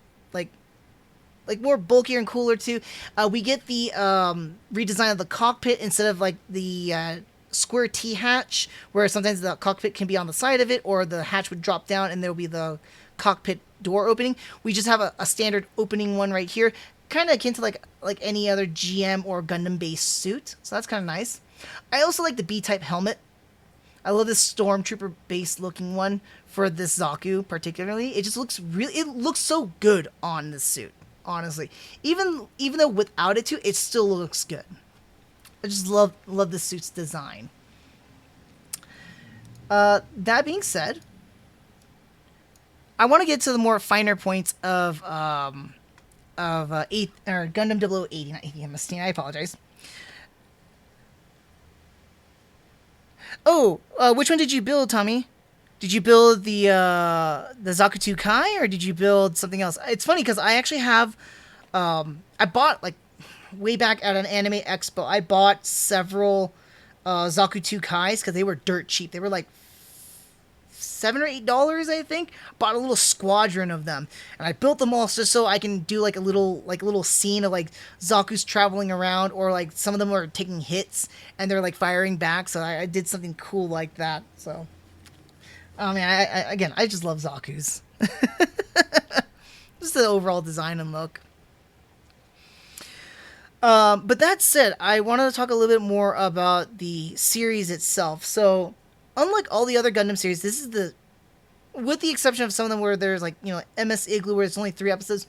more bulkier and cooler too. We get the redesign of the cockpit instead of like the square T hatch, where sometimes the cockpit can be on the side of it, or the hatch would drop down and there will be the cockpit door opening. We just have a standard opening one right here, kind of akin to like any other GM or Gundam based suit. So that's kind of nice. I also like the B-type helmet. I love this stormtrooper based looking one for this Zaku particularly. It just looks it looks so good on this suit, honestly. Even though without it too, it still looks good. I just love the suit's design. That being said, I want to get to the more finer points of Gundam 0080, not 80 MS-10. I apologize. Oh, which one did you build, Tommy? Did you build the Zaku 2 Kai, or did you build something else? It's funny because I actually have I bought like way back at an anime expo. I bought several Zaku 2 Kais because they were dirt cheap. They were like $7 or $8, I think. Bought a little squadron of them, and I built them all just so I can do like a little scene of like Zaku's traveling around, or like some of them are taking hits and they're like firing back. So I did something cool like that. So, I mean, I just love Zaku's. Just the overall design and look. But that said, I wanted to talk a little bit more about the series itself. So, unlike all the other Gundam series, this is with the exception of some of them where there's like, MS Igloo where it's only 3 episodes,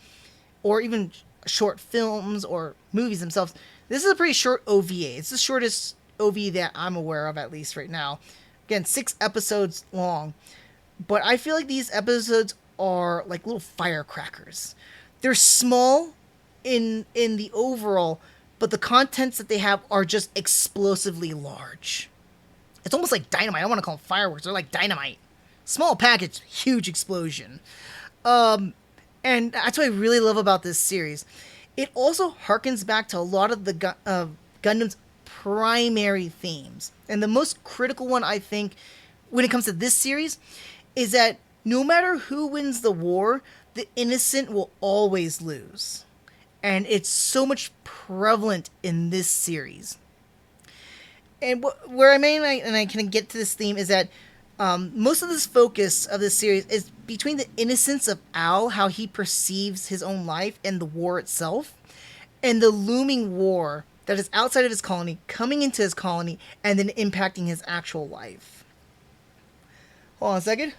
or even short films or movies themselves. This is a pretty short OVA. It's the shortest OVA that I'm aware of, at least right now. Again, 6 episodes long. But I feel like these episodes are like little firecrackers. They're small in the overall, but the contents that they have are just explosively large. It's almost like dynamite. I don't want to call them fireworks. They're like dynamite. Small package, huge explosion. And that's what I really love about this series. It also harkens back to a lot of the Gundam's primary themes. And the most critical one, I think, when it comes to this series, is that no matter who wins the war, the innocent will always lose. And it's so much prevalent in this series. And where I can get to this theme is that most of this focus of this series is between the innocence of Al, how he perceives his own life and the war itself, and the looming war that is outside of his colony, coming into his colony, and then impacting his actual life. Hold on a second.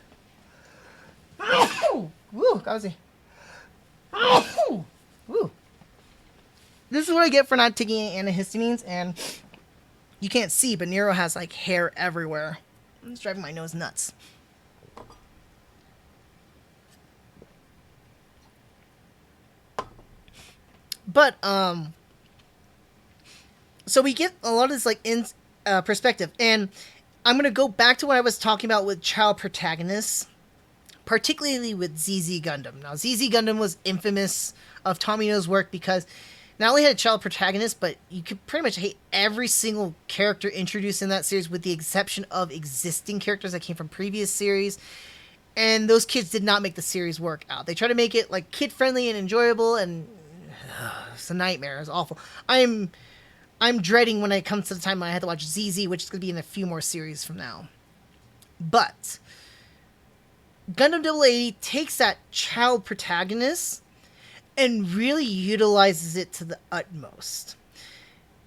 Woo, that was Woo. This is what I get for not taking any antihistamines, and you can't see, but Nero has like hair everywhere. It's driving my nose nuts. But so we get a lot of this like in perspective, and I'm gonna go back to what I was talking about with child protagonists, particularly with ZZ Gundam. Now, ZZ Gundam was infamous of Tomino's work because not only had a child protagonist, but you could pretty much hate every single character introduced in that series with the exception of existing characters that came from previous series. And those kids did not make the series work out. They tried to make it like kid-friendly and enjoyable, and it's a nightmare. It's awful. I'm dreading when it comes to the time when I have to watch ZZ, which is going to be in a few more series from now. But Gundam 0080 takes that child protagonist and really utilizes it to the utmost.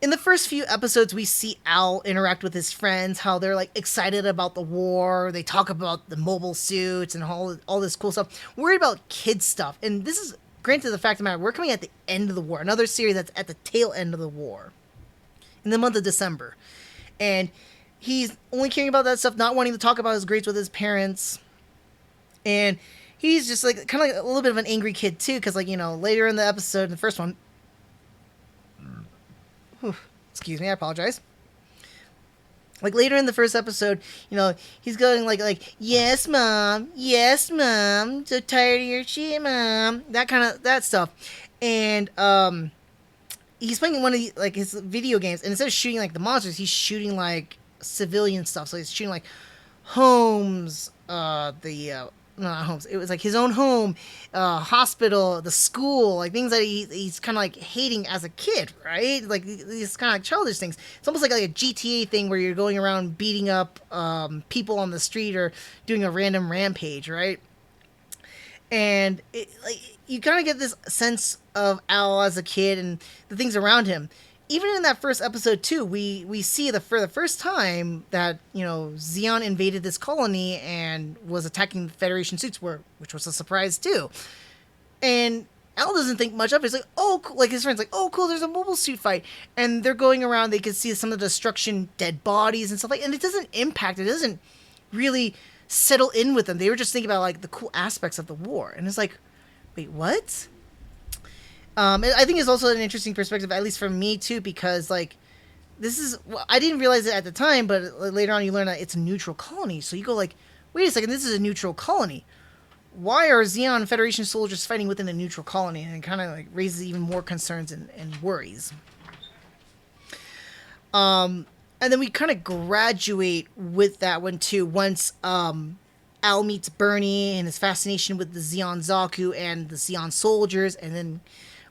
In the first few episodes, we see Al interact with his friends, how they're like excited about the war. They talk about the mobile suits and all this cool stuff. Worried about kid stuff. And this is, granted, the fact of the matter, we're coming at the end of the war. Another series that's at the tail end of the war. In the month of December. And he's only caring about that stuff, not wanting to talk about his grades with his parents. And he's just like kind of like a little bit of an angry kid too, because like, you know, later in the episode, in the first one, whew, excuse me, I apologize. Like later in the first episode, you know, he's going like yes mom, so tired of your shit, mom, that stuff. And he's playing one of the, like his video games, and instead of shooting like the monsters, he's shooting like civilian stuff. So he's shooting like homes, not homes. It was like his own home, hospital, the school, like things that he's kind of like hating as a kid, right? Like these kind of like childish things. It's almost like a GTA thing where you're going around beating up people on the street or doing a random rampage, right? And like you kind of get this sense of Al as a kid and the things around him. Even in that first episode too, we see for the first time that, you know, Zeon invaded this colony and was attacking the Federation suits, which was a surprise too. And Al doesn't think much of it. He's like, oh, cool. Like his friends like, oh, cool, there's a mobile suit fight, and they're going around. They can see some of the destruction, dead bodies and stuff like. And it doesn't impact. It doesn't really settle in with them. They were just thinking about like the cool aspects of the war, and it's like, wait, what? I think it's also an interesting perspective, at least for me too, because like this is, well, I didn't realize it at the time, but later on you learn that it's a neutral colony. So you go like, wait a second, this is a neutral colony. Why are Zeon Federation soldiers fighting within a neutral colony? And it kind of like raises even more concerns and worries. And then we kind of graduate with that one too. Once Al meets Bernie and his fascination with the Zeon Zaku and the Zeon soldiers, and then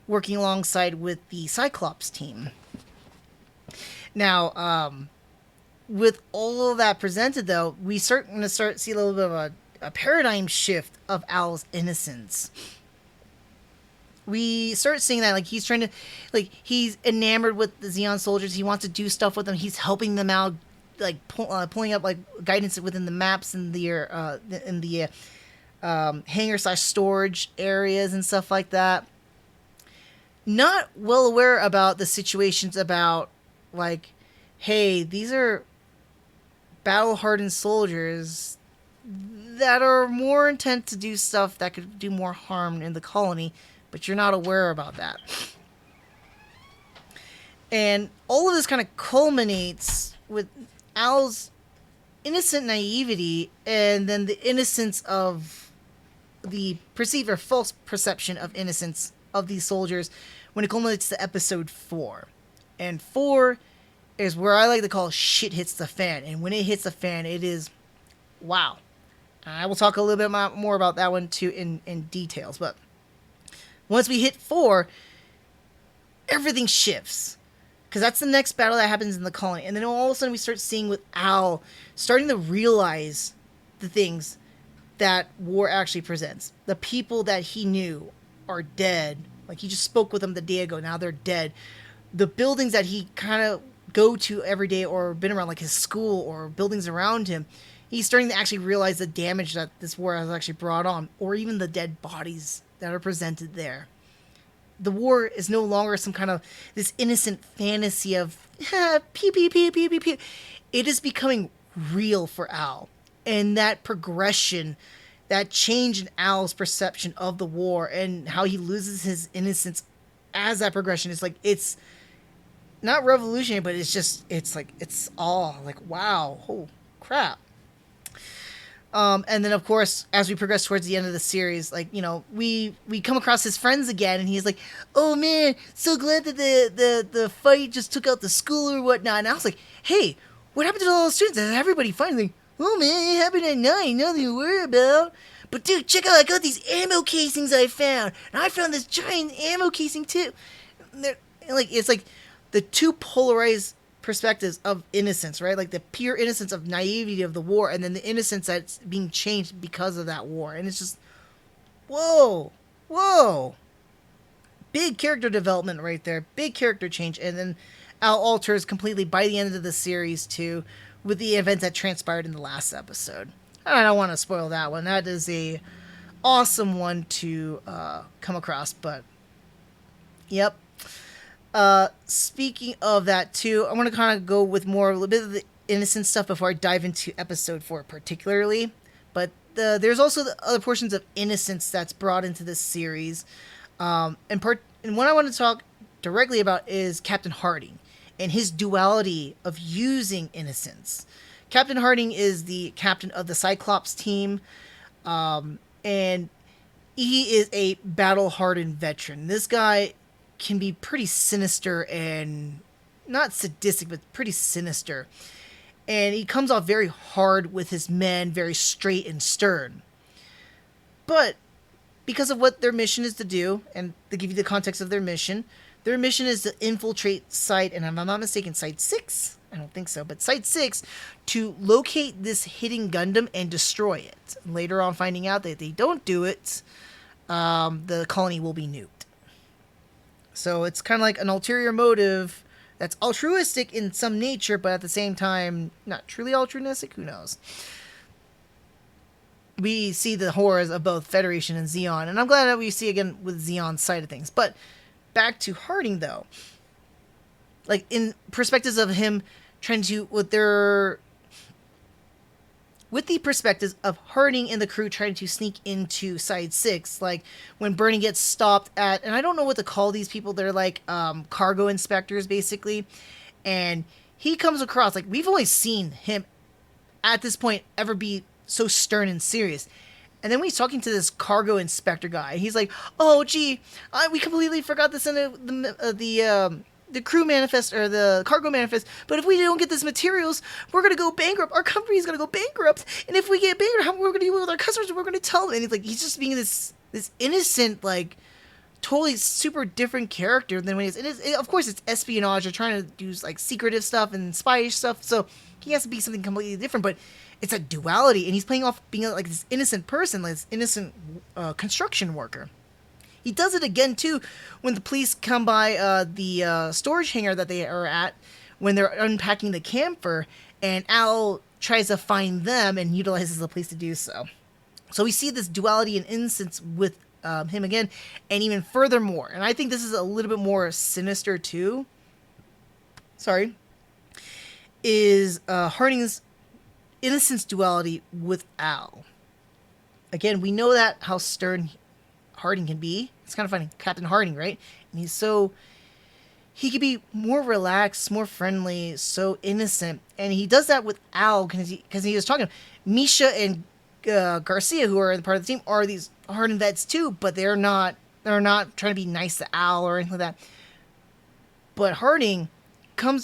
working alongside with the Cyclops team. Now, with all of that presented, though, we starting to see a little bit of a paradigm shift of Al's innocence. We start seeing that, like, he's trying to, like, he's enamored with the Zeon soldiers. He wants to do stuff with them. He's helping them out, like, pulling up, like, guidance within the maps in the hangar/storage areas and stuff like that. Not well aware about the situations about, like, hey, these are battle-hardened soldiers that are more intent to do stuff that could do more harm in the colony, but you're not aware about that. And all of this kind of culminates with Al's innocent naivety and then the innocence of the perceived or false perception of innocence of these soldiers when it culminates to episode 4. And 4 is where I like to call shit hits the fan. And when it hits the fan, it is wow. I will talk a little bit more about that one too in details. But once we hit 4, everything shifts. Because that's the next battle that happens in the colony. And then all of a sudden we start seeing with Al starting to realize the things that war actually presents. The people that he knew are dead. Like, he just spoke with them the day ago. Now they're dead. The buildings that he kind of go to every day or been around, like his school or buildings around him, he's starting to actually realize the damage that this war has actually brought on, or even the dead bodies that are presented there. The war is no longer some kind of this innocent fantasy of pew, pew, pew, pew, pew, pew. It is becoming real for Al. And that progression, that change in Al's perception of the war and how he loses his innocence as that progression is like, it's not revolutionary, but it's all like, wow, oh crap. And then of course, as we progress towards the end of the series, like, you know, we come across his friends again, and he's like, oh man, so glad that the fight just took out the school or whatnot. And I was like, hey, what happened to all the students? Is everybody finally, oh man, it happened at night, nothing to worry about. But dude, check out, I got these ammo casings I found. And I found this giant ammo casing too. It's like the two polarized perspectives of innocence, right? Like the pure innocence of naivety of the war, and then the innocence that's being changed because of that war. And it's just, whoa. Big character development right there. Big character change. And then Al alters completely by the end of the series too, with the events that transpired in the last episode. I don't want to spoil that one. That is a awesome one to come across, but yep. Speaking of that too, I want to kind of go with more a little bit of the innocent stuff before I dive into episode 4 particularly. But there's also the other portions of innocence that's brought into this series. And what I want to talk directly about is Captain Harding and his duality of using innocence. Captain Harding is the captain of the Cyclops team, and he is a battle-hardened veteran. This guy can be pretty sinister and not sadistic, but pretty sinister. And he comes off very hard with his men, very straight and stern. But because of what their mission is to do, and to give you the context of their mission is to infiltrate Site, and if I'm not mistaken, Site 6? I don't think so, but Site 6, to locate this hidden Gundam and destroy it. Later on, finding out that if they don't do it, the colony will be nuked. So it's kind of like an ulterior motive that's altruistic in some nature, but at the same time, not truly altruistic. Who knows? We see the horrors of both Federation and Zeon, and I'm glad that we see again with Zeon's side of things. But back to Harding, though. Like, in perspectives of him trying to, with the perspectives of Harding and the crew trying to sneak into Side 6, like when Bernie gets stopped at, and I don't know what to call these people, they're like cargo inspectors, basically, and he comes across, like, we've only seen him at this point ever be so stern and serious. And then when he's talking to this cargo inspector guy, he's like, "Oh, gee, we completely forgot this in the crew manifest, or the cargo manifest, but if we don't get these materials, we're going to go bankrupt. Our company's going to go bankrupt. And if we get bankrupt, how we're going to deal with our customers, we're going to tell them." And he's just being this innocent, like, totally super different character than when he's, of course, it's espionage. They're trying to do, like, secretive stuff and spyish stuff, so he has to be something completely different, but it's a duality, and he's playing off being, like, this innocent person, like this innocent construction worker. He does it again, too, when the police come by the storage hangar that they are at, when they're unpacking the camper, and Al tries to find them and utilizes the police to do so. So we see this duality and innocence with him again, and even furthermore, and I think this is a little bit more sinister, too, is Harding's innocence duality with Al. Again, we know that how stern Harding can be. It's kind of funny, Captain Harding, right? And he could be more relaxed, more friendly, so innocent, and he does that with Al because he was talking. Misha and Garcia, who are part of the team, are these hardened vets too, but they're not trying to be nice to Al or anything like that. But Harding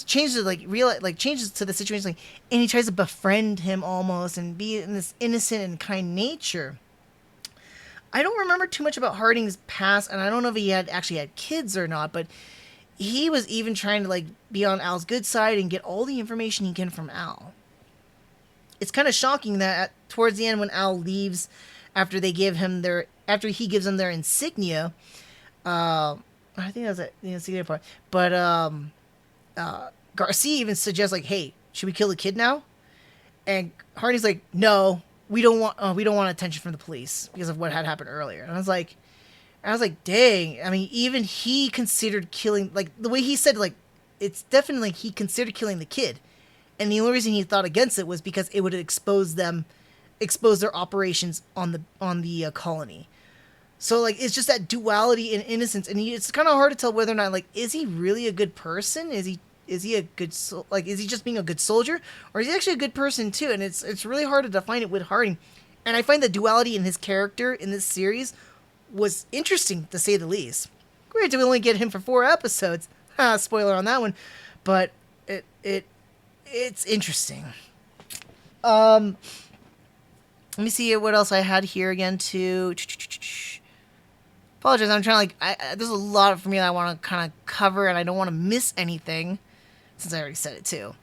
changes to the situation, like, and he tries to befriend him almost and be in this innocent and kind nature. I don't remember too much about Harding's past, and I don't know if he actually had kids or not, but he was even trying to, like, be on Al's good side and get all the information he can from Al. It's kind of shocking that towards the end, when Al leaves after he gives them their insignia, I think that's the insignia part, but Garcia even suggests, like, "Hey, should we kill the kid now?" And Harding's like, "No, we don't want attention from the police because of what had happened earlier." And I was like, dang. I mean, even he considered killing, like, the way he said, like, it's definitely he considered killing the kid, and the only reason he thought against it was because it would expose their operations on the colony. So, like, it's just that duality and innocence, and it's kind of hard to tell whether or not, like, is he really a good person? Is he a good is he just being a good soldier, or is he actually a good person too? And it's really hard to define it with Harding. And I find the duality in his character in this series was interesting, to say the least. Granted, we only get him for 4 episodes. Spoiler on that one, but it's interesting. Let me see what else I had here again too. Apologize, I'm trying to, like, there's a lot for me that I want to kind of cover, and I don't want to miss anything, since I already said it too.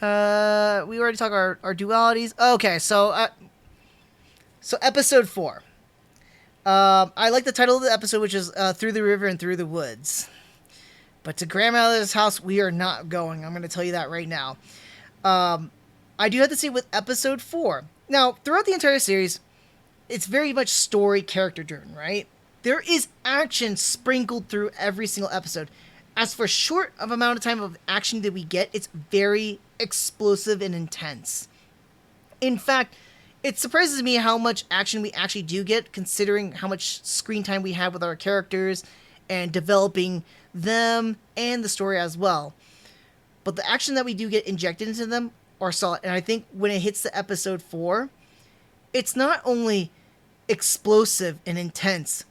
We already talked our dualities. Okay, so episode 4. I like the title of the episode, which is Through the River and Through the Woods. But to Grandmother's house, we are not going. I'm going to tell you that right now. I do have to say with episode 4. Now, throughout the entire series, it's very much story character driven, right? There is action sprinkled through every single episode. As for short of amount of time of action that we get, it's very explosive and intense. In fact, it surprises me how much action we actually do get, considering how much screen time we have with our characters and developing them and the story as well. But the action that we do get injected into them are solid. And I think when it hits the episode 4, it's not only explosive and intense,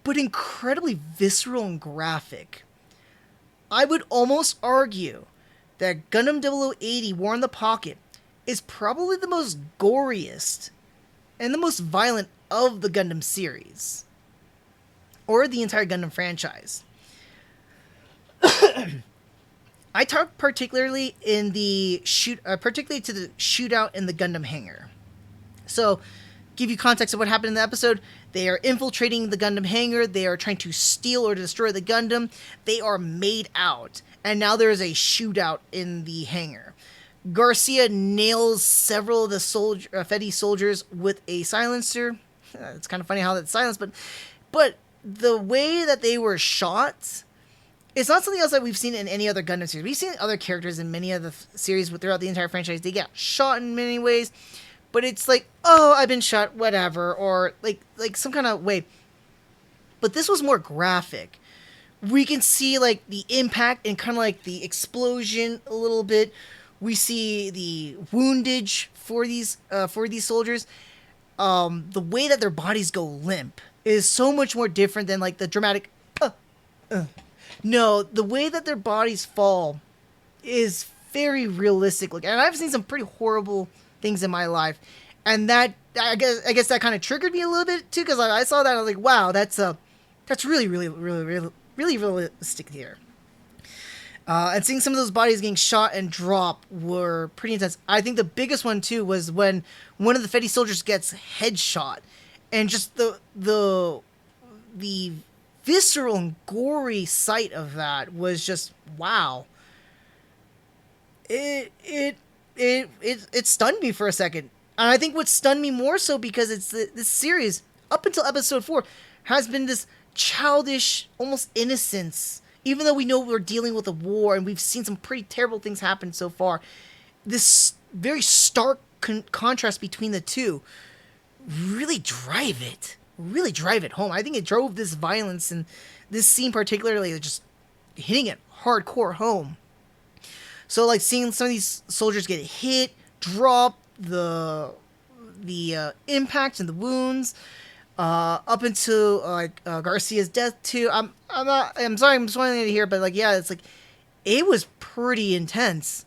but incredibly visceral and graphic. I would almost argue that Gundam 0080 War in the Pocket is probably the most goriest and the most violent of the Gundam series, or the entire Gundam franchise. I talk particularly in the particularly to the shootout in the Gundam hangar. So, give you context of what happened in the episode. They are infiltrating the Gundam hangar. They are trying to steal or destroy the Gundam. They are made out, and now there is a shootout in the hangar. Garcia nails several of the Fedi soldiers with a silencer. It's kind of funny how that's silenced, but the way that they were shot, it's not something else that we've seen in any other Gundam series. We've seen other characters in many of the series throughout the entire franchise. They get shot in many ways, but it's like, oh, I've been shot, whatever, or like some kind of way. But this was more graphic. We can see like the impact and kind of like the explosion a little bit. We see the woundage for these soldiers. The way that their bodies go limp is so much more different than like the dramatic. No, the way that their bodies fall is very realistic. Like, and I've seen some pretty horrible things in my life, and that I guess that kind of triggered me a little bit too, because I saw that I was like, wow, that's really realistic here. And seeing some of those bodies getting shot and drop were pretty intense. I think the biggest one too was when one of the Fedi soldiers gets headshot, and just the visceral and gory sight of that was just wow. It stunned me for a second, and I think what stunned me more so because it's this series up until episode 4 has been this childish, almost innocence. Even though we know we're dealing with a war and we've seen some pretty terrible things happen so far, this very stark contrast between the two really drive it home. I think it drove this violence and this scene particularly just hitting it hardcore home. So like seeing some of these soldiers get hit, drop, the impact and the wounds, up until Garcia's death too. I'm sorry, I'm spoiling it here, but like, yeah, it's like, it was pretty intense.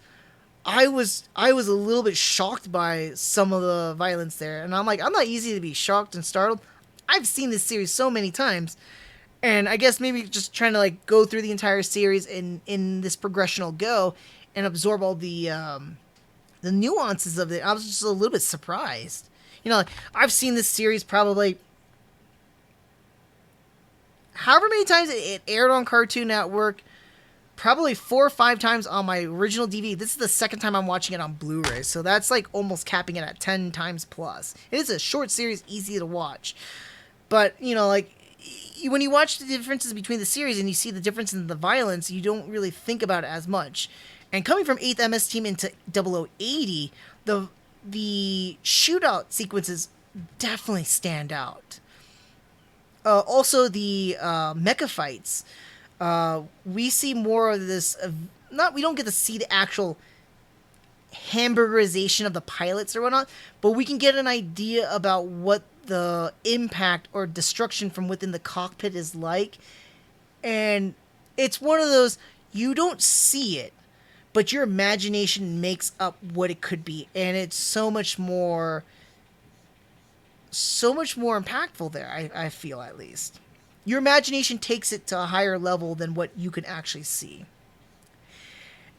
I was a little bit shocked by some of the violence there, and I'm like, I'm not easy to be shocked and startled. I've seen this series so many times, and I guess maybe just trying to like go through the entire series in this progressional go and absorb all the nuances of it. I was just a little bit surprised. You know, like, I've seen this series probably however many times it aired on Cartoon Network, probably 4 or 5 times on my original DVD. This is the second time I'm watching it on Blu-ray, so that's like almost capping it at 10 times plus. It is a short series, easy to watch. But, you know, like, when you watch the differences between the series and you see the difference in the violence, you don't really think about it as much. And coming from 8th MS Team into 0080, the shootout sequences definitely stand out. Also, the mecha fights. We see more of this. We don't get to see the actual hamburgerization of the pilots or whatnot, but we can get an idea about what the impact or destruction from within the cockpit is like. And it's one of those, you don't see it, but your imagination makes up what it could be, and it's so much more impactful there, I feel, at least. Your imagination takes it to a higher level than what you can actually see.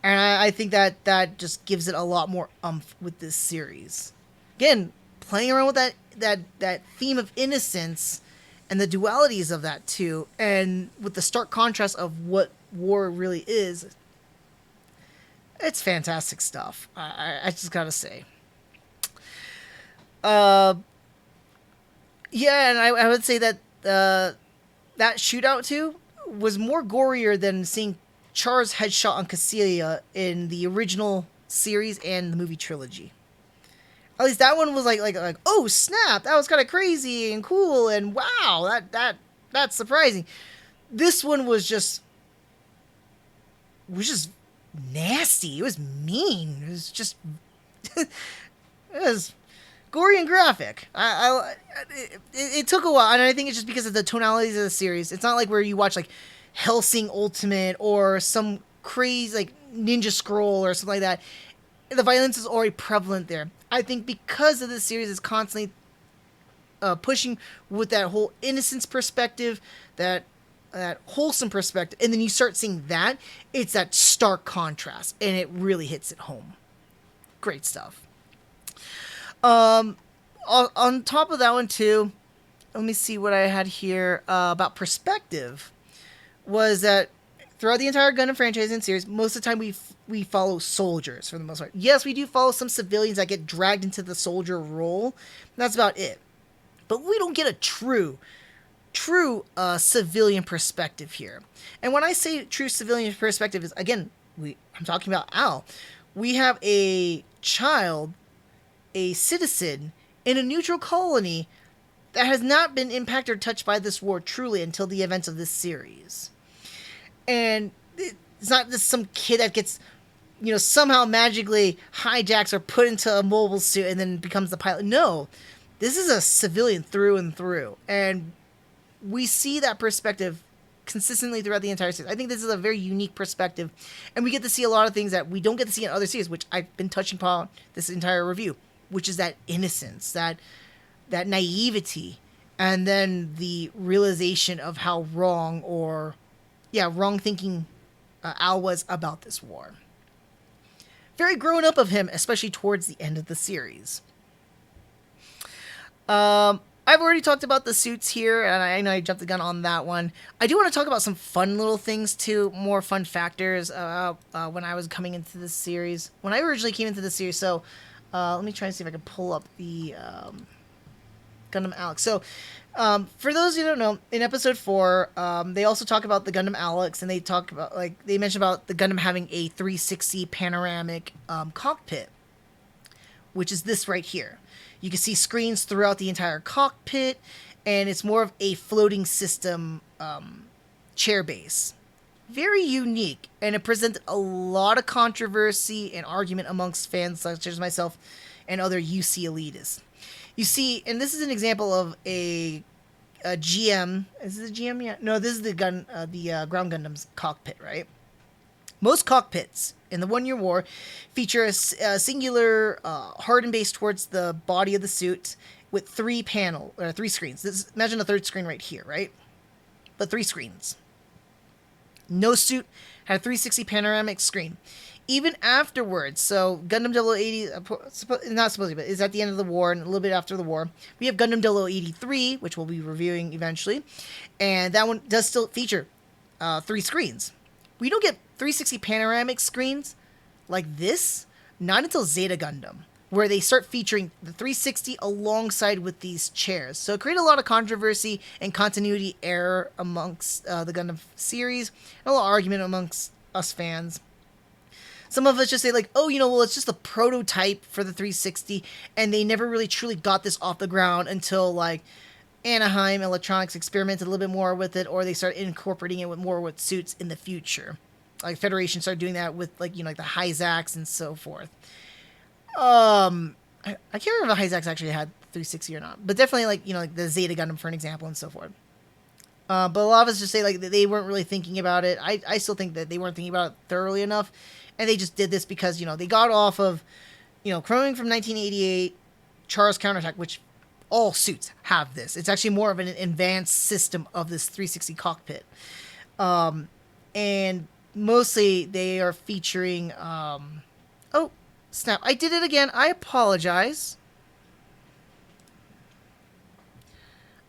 And I think that just gives it a lot more oomph with this series. Again, playing around with that theme of innocence and the dualities of that too, and with the stark contrast of what war really is. It's fantastic stuff. I just gotta say. Yeah, and I would say that that shootout to was more gorier than seeing Char's headshot on Cecilia in the original series and the movie trilogy. At least that one was like oh snap, that was kind of crazy and cool and wow, that's surprising. This one was just nasty. It was mean. It was just it was gory and graphic. It took a while, and I think it's just because of the tonalities of the series. It's not like where you watch like Hellsing Ultimate or some crazy like Ninja Scroll or something like that. The violence is already prevalent there. I think because of this series is constantly pushing with that whole innocence perspective, that wholesome perspective, and then you start seeing that, it's that stark contrast, and it really hits it home. Great stuff. On top of that one too, let me see what I had here about perspective. Was that throughout the entire Gundam franchise and series, most of the time we follow soldiers for the most part. Yes, we do follow some civilians that get dragged into the soldier role. That's about it. But we don't get a true civilian perspective here. And when I say true civilian perspective is, again, I'm talking about Al. We have a child, a citizen in a neutral colony that has not been impacted or touched by this war truly until the events of this series. And it's not just some kid that gets, somehow magically hijacks or put into a mobile suit and then becomes the pilot. No, this is a civilian through and through. And we see that perspective consistently throughout the entire series. I think this is a very unique perspective. And we get to see a lot of things that we don't get to see in other series, which I've been touching upon this entire review, which is that innocence, that naivety, and then the realization of how wrong thinking Al was about this war. Very grown up of him, especially towards the end of the series. I've already talked about the suits here, and I know I jumped the gun on that one. I do want to talk about some fun little things too, more fun factors when I was coming into this series. When I originally came into the series, so let me try and see if I can pull up the Gundam Alex. So, for those who don't know, in episode 4, they also talk about the Gundam Alex, and they mention about the Gundam having a 360 panoramic cockpit, which is this right here. You can see screens throughout the entire cockpit, and it's more of a floating system chair base. Very unique, and it presented a lot of controversy and argument amongst fans such as myself and other UC elitists. You see, and this is an example of a GM. Is this a GM? Yeah. No, this is the Ground Gundam's cockpit, right? Most cockpits in the 1 Year War feature a singular hardened base towards the body of the suit with 3 screens. Imagine a third screen right here, right? But 3 screens. No suit had a 360 panoramic screen. Even afterwards, so Gundam 0080, not supposedly, but is at the end of the war and a little bit after the war. We have Gundam 0083, which we'll be reviewing eventually, and that one does still feature 3 screens. We don't get 360 panoramic screens like this, not until Zeta Gundam, where they start featuring the 360 alongside with these chairs. So it created a lot of controversy and continuity error amongst the Gundam series, and a lot of argument amongst us fans. Some of us just say it's just a prototype for the 360, and they never really truly got this off the ground until Anaheim Electronics experimented a little bit more with it, or they started incorporating it with suits in the future. Like Federation started doing that with the Hyzax and so forth. I can't remember if Hyzax actually had 360 or not, but definitely the Zeta Gundam for an example and so forth. But a lot of us just say they weren't really thinking about it. I still think that they weren't thinking about it thoroughly enough, and they just did this because they got off of Crowing from 1988, Char's Counterattack, which all suits have this. It's actually more of an advanced system of this 360 cockpit, and mostly they are featuring. Oh snap! I did it again. I apologize.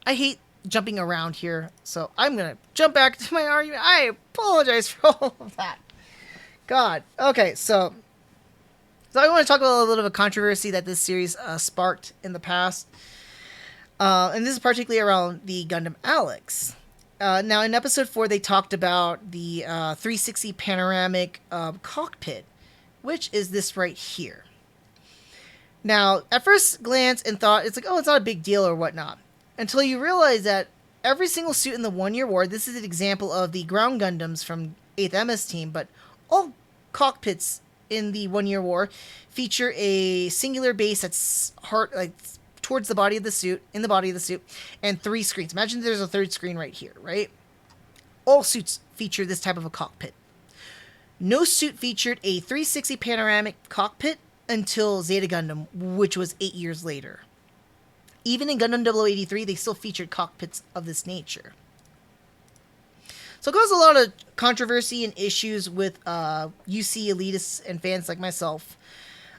I hate jumping around here, so I'm gonna jump back to my argument. I apologize for all of that. God. Okay, so I want to talk about a little bit of a controversy that this series sparked in the past, and this is particularly around the Gundam Alex. Now, in episode 4, they talked about the 360 panoramic cockpit, which is this right here. Now, at first glance and thought, it's like, oh, it's not a big deal or whatnot. Until you realize that every single suit in the 1 Year War, this is an example of the ground Gundams from 8th MS team, but all cockpits in the 1 Year War feature a singular base that's towards the body of the suit, in the body of the suit, and 3 screens. Imagine there's a 3rd screen right here, right? All suits feature this type of a cockpit. No suit featured a 360 panoramic cockpit until Zeta Gundam, which was 8 years later. Even in Gundam 0083, they still featured cockpits of this nature. So it caused a lot of controversy and issues with UC elitists and fans like myself.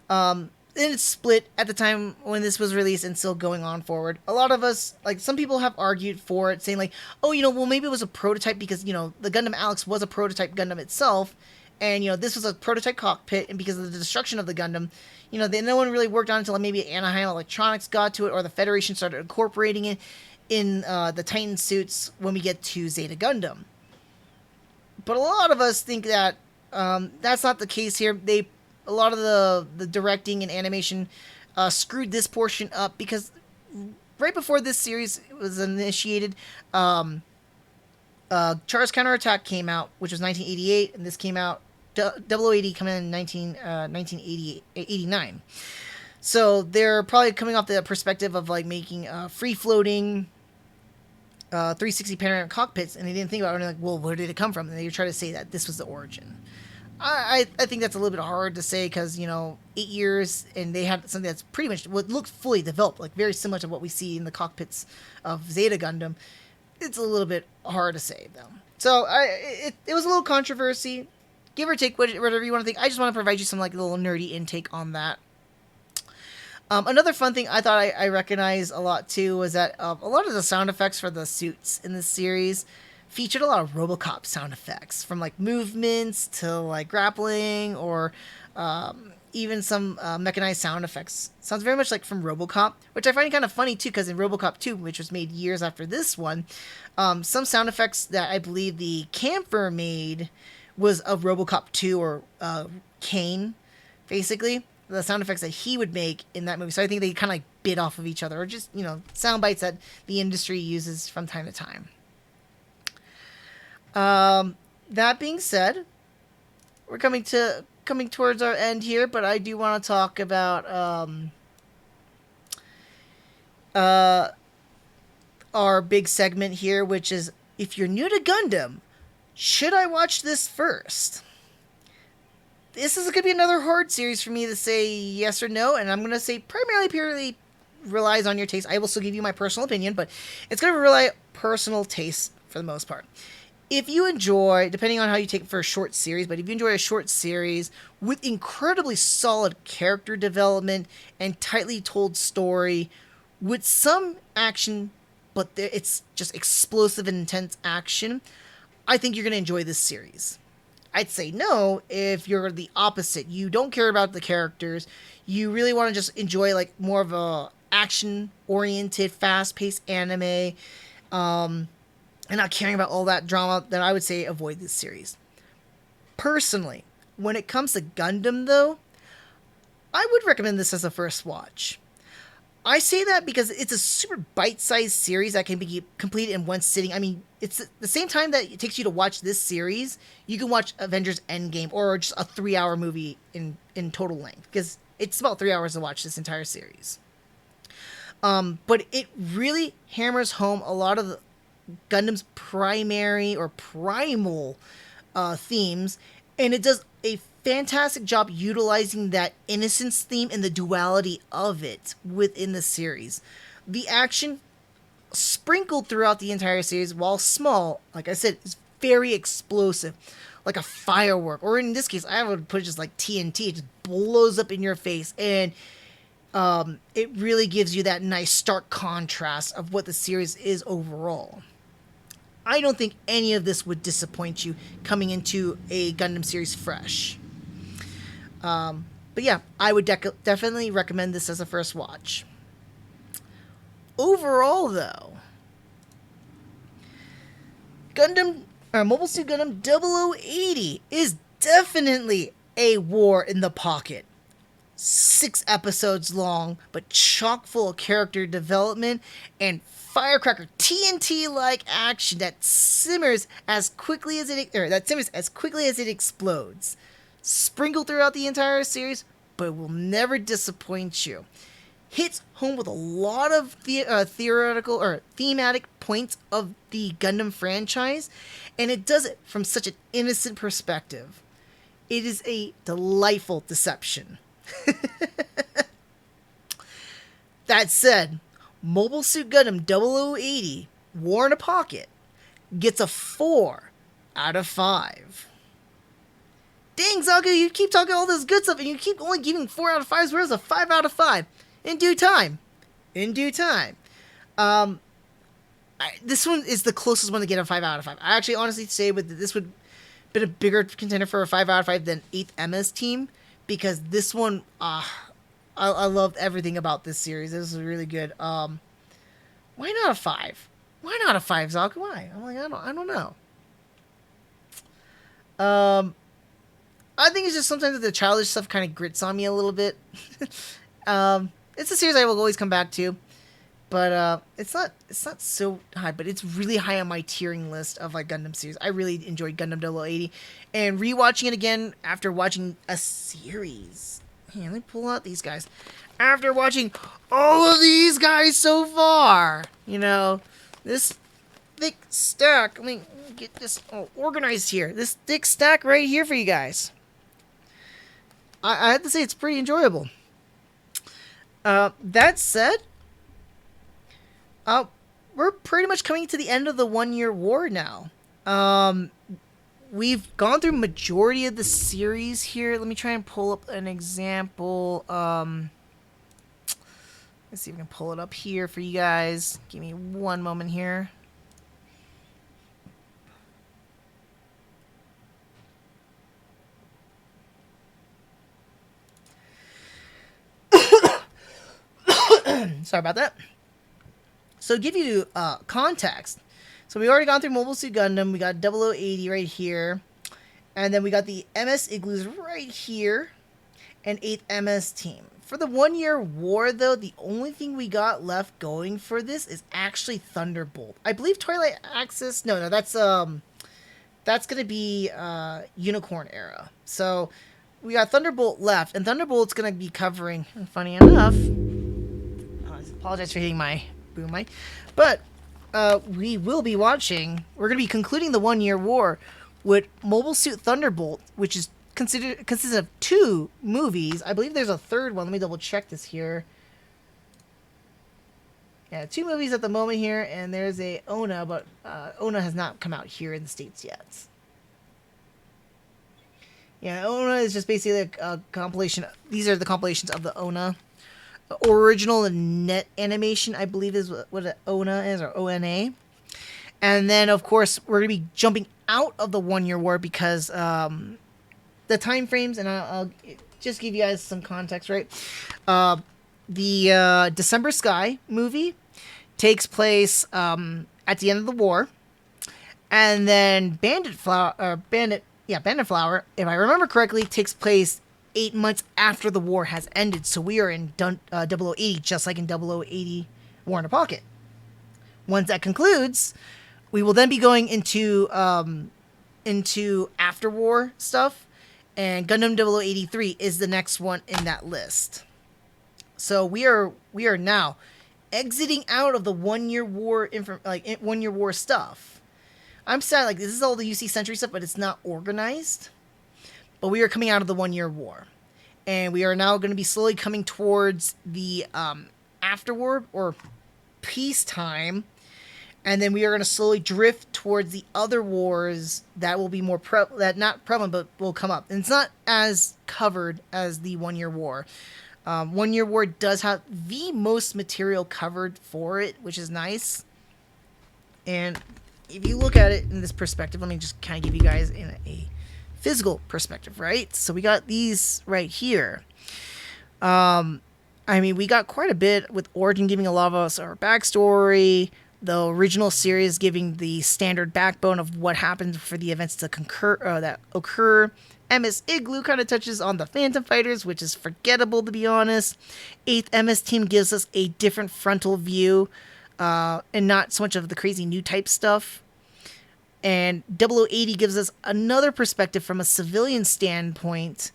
And it's split at the time when this was released and still going on forward. A lot of us, like some people have argued for it, saying like, oh, well, maybe it was a prototype because, the Gundam Alex was a prototype Gundam itself. And, this was a prototype cockpit, and because of the destruction of the Gundam, no one really worked on it until maybe Anaheim Electronics got to it, or the Federation started incorporating it in the Titan suits when we get to Zeta Gundam. But a lot of us think that that's not the case here. A lot of the directing and animation screwed this portion up, because right before this series was initiated, Char's Counterattack came out, which was 1988, and this came out, 0080 coming in 1989. So they're probably coming off the perspective of like making free-floating 360 panoramic cockpits, and they didn't think about it. Like, well, where did it come from? And they try to say that this was the origin. I think that's a little bit hard to say because, 8 years, and they had something that's pretty much what looked fully developed, like very similar to what we see in the cockpits of Zeta Gundam. It's a little bit hard to say, though. So it was a little controversy. Give or take whatever you want to think. I just want to provide you some like little nerdy intake on that. Another fun thing I thought I recognized a lot too was that a lot of the sound effects for the suits in this series featured a lot of RoboCop sound effects, from like movements to like grappling, or even some mechanized sound effects. Sounds very much like from RoboCop, which I find kind of funny too, because in RoboCop 2, which was made years after this one, some sound effects that I believe the Camphor made was of RoboCop 2, or Kane, basically. The sound effects that he would make in that movie. So I think they kind of like bit off of each other, or just, sound bites that the industry uses from time to time. That being said, we're coming towards our end here, but I do want to talk about our big segment here, which is, if you're new to Gundam, should I watch this first? This is going to be another hard series for me to say yes or no, and I'm going to say purely relies on your taste. I will still give you my personal opinion, but it's going to rely on personal taste for the most part. If you enjoy, depending on how you take it for a short series, but if you enjoy a short series with incredibly solid character development and tightly told story with some action, but it's just explosive and intense action, I think you're going to enjoy this series. I'd say no if you're the opposite. You don't care about the characters. You really want to just enjoy like more of a action-oriented, fast-paced anime, and not caring about all that drama. Then I would say avoid this series. Personally, when it comes to Gundam, though, I would recommend this as a first watch. I say that because it's a super bite-sized series that can be completed in one sitting. I mean, it's the same time that it takes you to watch this series, you can watch Avengers Endgame, or just a 3-hour movie in total length, because it's about 3 hours to watch this entire series. But it really hammers home a lot of Gundam's primary or primal themes, and it does a fantastic job utilizing that innocence theme and the duality of it within the series. The action sprinkled throughout the entire series, while small, like I said, is very explosive, like a firework, or in this case, I would put it just like TNT. It just blows up in your face, and it really gives you that nice stark contrast of what the series is overall. I don't think any of this would disappoint you coming into a Gundam series fresh. But yeah, I would definitely recommend this as a first watch. Overall, though, Mobile Suit Gundam 0080 is definitely a war in the pocket. 6 episodes long, but chock full of character development and firecracker TNT-like action that simmers as quickly as it explodes. Sprinkled throughout the entire series, but it will never disappoint you. Hits home with a lot of theoretical or thematic points of the Gundam franchise, and it does it from such an innocent perspective. It is a delightful deception. That said, Mobile Suit Gundam 0080 War in a Pocket gets a 4 out of 5. Dang, Zaku, you keep talking all this good stuff and you keep only giving 4 out of 5s, whereas a 5 out of 5. In due time. This one is the closest one to get a 5 out of 5. I actually honestly say this would have been a bigger contender for a 5 out of 5 than 8th MS Team, because this one, I loved everything about this series. This is really good. Why not a 5? Why not a 5, Zaku? Why? I'm like, I don't know. I think it's just sometimes the childish stuff kind of grits on me a little bit. It's a series I will always come back to, but it's not so high, but it's really high on my tiering list of like Gundam series. I really enjoyed Gundam 0080, and rewatching it again after watching a series. Hey, let me pull out these guys. After watching all of these guys so far, this thick stack. Let me get this all organized here. This thick stack right here for you guys. I have to say it's pretty enjoyable. That said, we're pretty much coming to the end of the 1-year war now. We've gone through majority of the series here. Let me try and pull up an example. Let's see if we can pull it up here for you guys. Give me one moment here. Sorry about that. So to give you context, so we already gone through Mobile Suit Gundam. We got 0080 right here, and then we got the MS Igloos right here, and 8th MS Team. For the 1-year war, though, the only thing we got left going for this is actually Thunderbolt. I believe Twilight Axis. No, that's gonna be Unicorn Era. So we got Thunderbolt left, and Thunderbolt's gonna be covering. Funny enough. I apologize for hitting my boom mic, but we will be watching. We're going to be concluding the 1-year war with Mobile Suit Thunderbolt, which is consists of 2 movies. I believe there's a third one. Let me double check this here. Yeah, 2 movies at the moment here, and there's a Ona, but Ona has not come out here in the States yet. Yeah, Ona is just basically a compilation. These are the compilations of the Ona original and net animation, I believe is what ONA is, or ONA. And then, of course, we're going to be jumping out of the 1-year war because the time frames, and I'll just give you guys some context, right? The December Sky movie takes place at the end of the war. And then Bandit Flower, if I remember correctly, takes place 8 months after the war has ended. So we are in 0080, just like in 0080 War in a Pocket. Once that concludes, we will then be going into after war stuff, and Gundam 0083 is the next one in that list. So we are now exiting out of the 1-year war 1-year war stuff. I'm sad, like, this is all the UC Century stuff, but it's not organized. But we are coming out of the 1-year war. And we are now going to be slowly coming towards the afterwar or peacetime. And then we are going to slowly drift towards the other wars that will be more not prevalent, but will come up. And it's not as covered as the 1-year war. 1-year war does have the most material covered for it, which is nice. And if you look at it in this perspective, let me just kind of give you guys in a physical perspective, right? So we got these right here. I mean, we got quite a bit with Origin giving a lot of us our backstory. the original series giving the standard backbone of what happens for the events to that occur. MS Igloo kind of touches on the Phantom Fighters, which is forgettable to be honest. 8th MS Team gives us a different frontal view, and not so much of the crazy new type stuff. And 0080 gives us another perspective from a civilian standpoint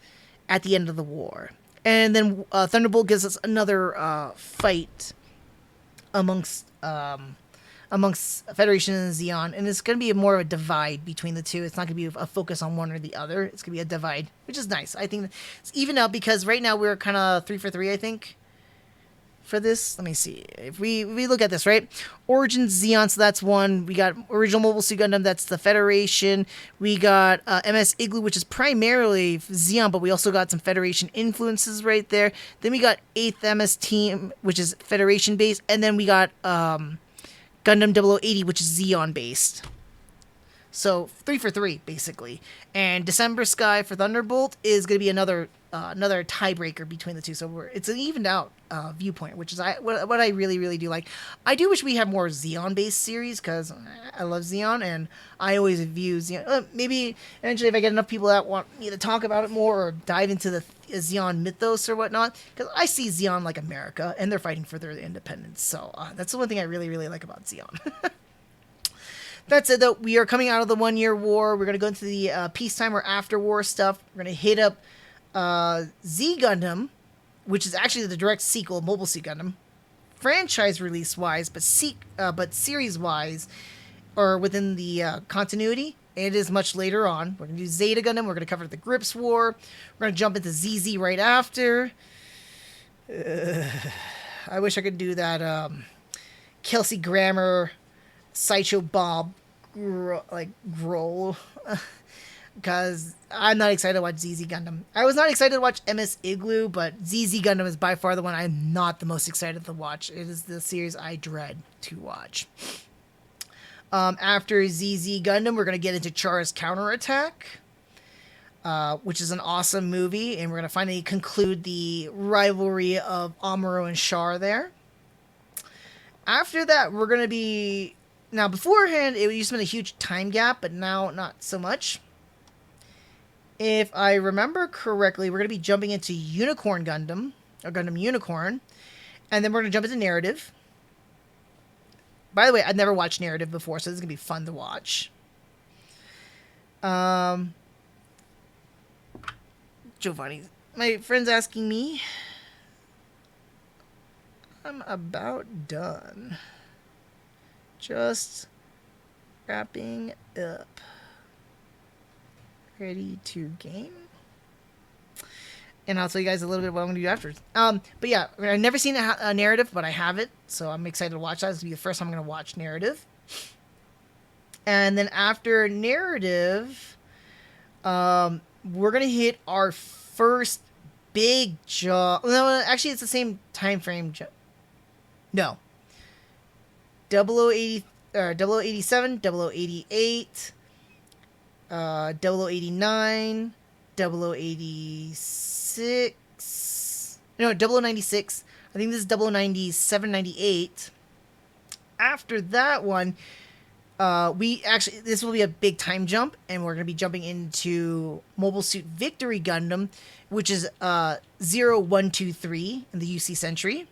at the end of the war. And then Thunderbolt gives us another fight amongst Federation and Zeon, and it's going to be more of a divide between the two. It's not going to be a focus on one or the other. It's going to be a divide, which is nice. I think it's even out because right now we're kind of 3 for 3, I think, for this. Let me see. If we look at this, right? Origins Zeon, so that's one. We got original Mobile Suit Gundam, that's the Federation. We got MS Igloo, which is primarily Zeon, but we also got some Federation influences right there. Then we got 8th MS Team, which is Federation based, and then we got Gundam 0080, which is Zeon based. So 3 for 3, basically. And December Sky for Thunderbolt is going to be another tiebreaker between the two. So it's an evened out viewpoint, which is what I really, really do like. I do wish we had more Zeon based series because I love Zeon and I always view Zeon. Maybe eventually if I get enough people that want me to talk about it more or dive into the Zeon mythos or whatnot, because I see Zeon like America and they're fighting for their independence. So that's the one thing I really, really like about Zeon. That said, though, we are coming out of the 1 year war. We're going to go into the peacetime or after war stuff. We're going to hit up Z Gundam, which is actually the direct sequel, Mobile Suit Gundam, franchise release wise, but series wise, or within the continuity, it is much later on. We're going to do Zeta Gundam. We're going to cover the Grips War. We're going to jump into ZZ right after. I wish I could do that Kelsey Grammer, Sideshow Bob, Grohl. Because I'm not excited to watch ZZ Gundam. I was not excited to watch MS Igloo, but ZZ Gundam is by far the one I'm not the most excited to watch. It is the series I dread to watch. After ZZ Gundam, we're going to get into Char's Counterattack, which is an awesome movie, and we're going to finally conclude the rivalry of Amuro and Char there. After that, we're going to be... Now, beforehand, it used to be a huge time gap, but now not so much. If I remember correctly, we're going to be jumping into Unicorn Gundam, or Gundam Unicorn, and then we're going to jump into Narrative. By the way, I've never watched Narrative before, so this is going to be fun to watch. Giovanni, my friend's asking me. I'm about done. Just wrapping up. Ready to game. And I'll tell you guys a little bit what I'm going to do afterwards. But yeah, I've never seen a Narrative, but I have it. So I'm excited to watch that. This will be the first time I'm going to watch Narrative. And then after Narrative, we're going to hit our first big jump. No, actually, it's the same time frame. No. 0080, 0087, 0088, 0089, 0086. No, 0096. I think this is 0097, 98. After that one, this will be a big time jump, and we're going to be jumping into Mobile Suit Victory Gundam, which is 0123 in the UC Century.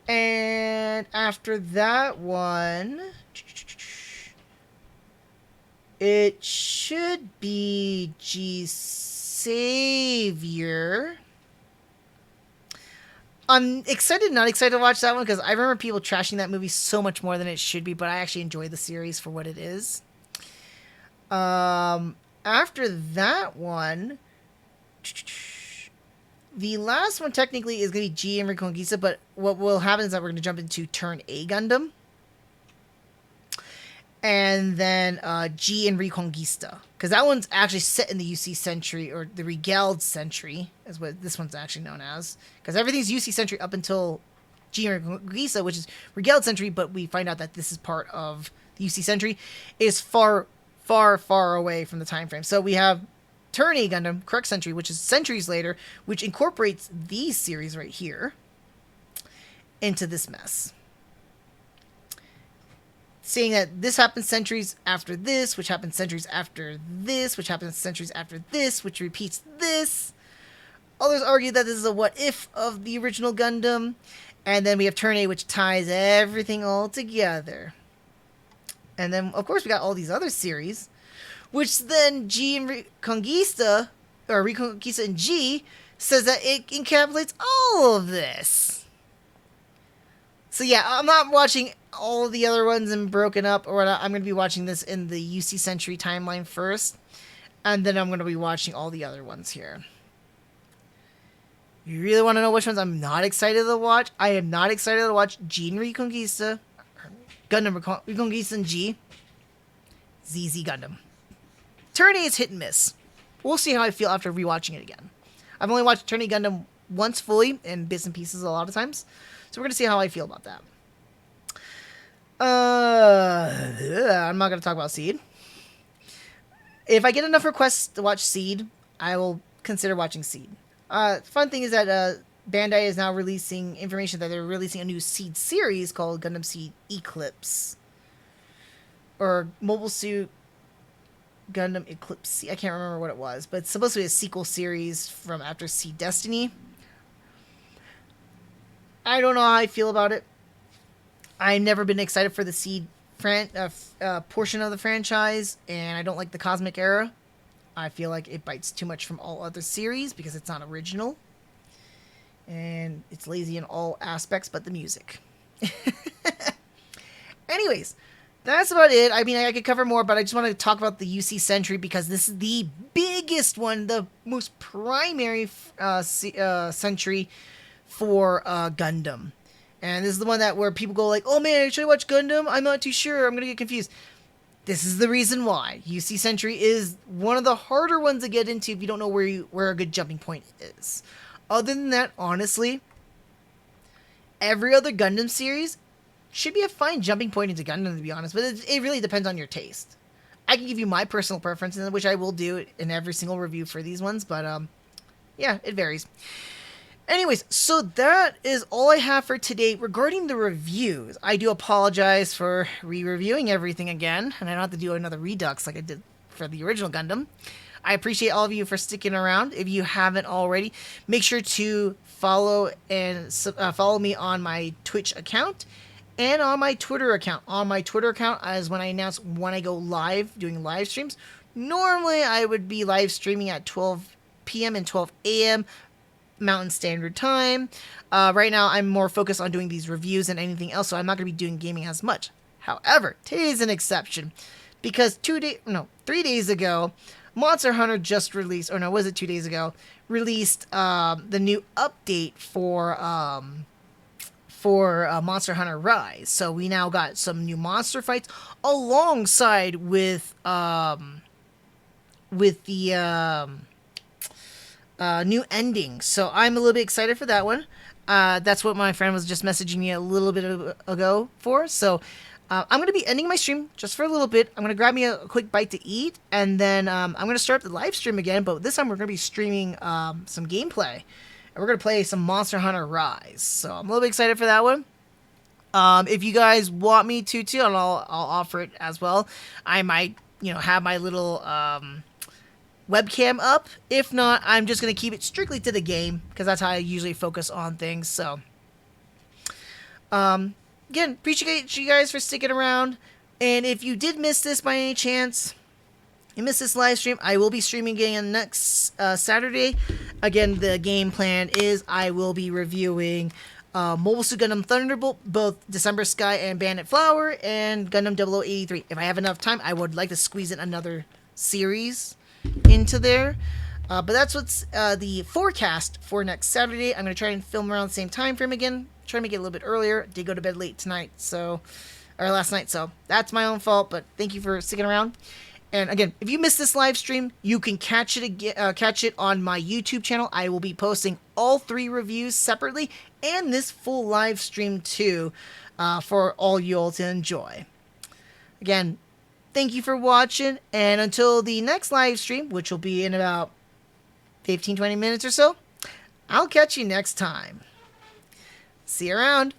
And after that one, it should be G Savior. I'm excited, not excited to watch that one because I remember people trashing that movie so much more than it should be, but I actually enjoy the series for what it is. After that one, the last one technically is going to be G and Reconquista, but what will happen is that we're going to jump into Turn A Gundam. And then G and Reconquista. Because that one's actually set in the UC Century, or the Regaled Century, is what this one's actually known as. Because everything's UC Century up until G and Reconquista, which is Regaled Century, but we find out that this is part of the UC Century, is far, far, far away from the time frame. So we have Turn A Gundam, Correct Century, which is centuries later, which incorporates these series right here into this mess. saying that this happened centuries after this, which happened centuries after this, which happened centuries after this, which repeats this. Others argue that this is a what if of the original Gundam. And then we have Turn A, which ties everything all together. And then, of course, we got all these other series, which then G and Reconquista, or Reconquista and G, says that it encapsulates all of this. So yeah, I'm not watching all of the other ones and broken up, or I'm going to be watching this in the UC Century timeline first, and then I'm going to be watching all the other ones here. You really want to know which ones I'm not excited to watch? I am not excited to watch G and Reconquista, Gundam Reconquista and G, ZZ Gundam. Turn A is hit and miss. We'll see how I feel after rewatching it again. I've only watched Turn A Gundam once fully, in bits and pieces a lot of times. So we're going to see how I feel about that. I'm not going to talk about Seed. If I get enough requests to watch Seed, I will consider watching Seed. Fun thing is that Bandai is now releasing information that they're releasing a new Seed series called Gundam Seed Eclipse. Or Mobile Suit Gundam Eclipse. I can't remember what it was, but it's supposed to be a sequel series from after Seed Destiny. I don't know how I feel about it. I've never been excited for the Seed portion of the franchise, and I don't like the Cosmic Era. I feel like it bites too much from all other series because it's not original. And it's lazy in all aspects but the music. Anyways, that's about it. I mean, I could cover more, but I just want to talk about the UC Century because this is the biggest one, the most primary century for Gundam. And this is the one that where people go like, oh man, should I watch Gundam? I'm not too sure. I'm going to get confused. This is the reason why. UC Century is one of the harder ones to get into if you don't know where a good jumping point is. Other than that, honestly, every other Gundam series should be a fine jumping point into Gundam, to be honest. But it really depends on your taste. I can give you my personal preferences, which I will do in every single review for these ones. But, yeah, it varies. Anyways, so that is all I have for today regarding the reviews. I do apologize for re-reviewing everything again, and I don't have to do another redux like I did for the original Gundam. I appreciate all of you for sticking around. If you haven't already, make sure to follow me on my Twitch account and on my Twitter account. On my Twitter account is when I announce when I go live doing live streams. Normally, I would be live streaming at 12 p.m. and 12 a.m. Mountain Standard Time. Right now, I'm more focused on doing these reviews than anything else, so I'm not going to be doing gaming as much. However, today is an exception because 3 days ago, Monster Hunter just released, or no, was it 2 days ago? Released the new update for Monster Hunter Rise. So we now got some new monster fights alongside with the new ending. So I'm a little bit excited for that one. That's what my friend was just messaging me a little bit ago for. So I'm going to be ending my stream just for a little bit. I'm going to grab me a quick bite to eat, and then I'm going to start the live stream again, but this time we're going to be streaming some gameplay. And we're going to play some Monster Hunter Rise. So I'm a little bit excited for that one. If you guys want me to too, and I'll offer it as well. I might, have my little webcam up. If not, I'm just going to keep it strictly to the game because that's how I usually focus on things. So, again, appreciate you guys for sticking around. And if you did miss this by any chance, you missed this live stream, I will be streaming again next Saturday. Again, the game plan is I will be reviewing Mobile Suit Gundam Thunderbolt, both December Sky and Bandit Flower, and Gundam 0083. If I have enough time, I would like to squeeze in another series into there. But that's what's the forecast for next Saturday. I'm going to try and film around the same time frame again. Try to make it a little bit earlier. Did go to bed late tonight, or last night, so that's my own fault, but thank you for sticking around. And again, if you missed this live stream, you can catch it again, catch it on my YouTube channel. I will be posting all 3 reviews separately and this full live stream too, for all you all to enjoy. Again, thank you for watching, and until the next live stream, which will be in about 15-20 minutes or so, I'll catch you next time. See you around.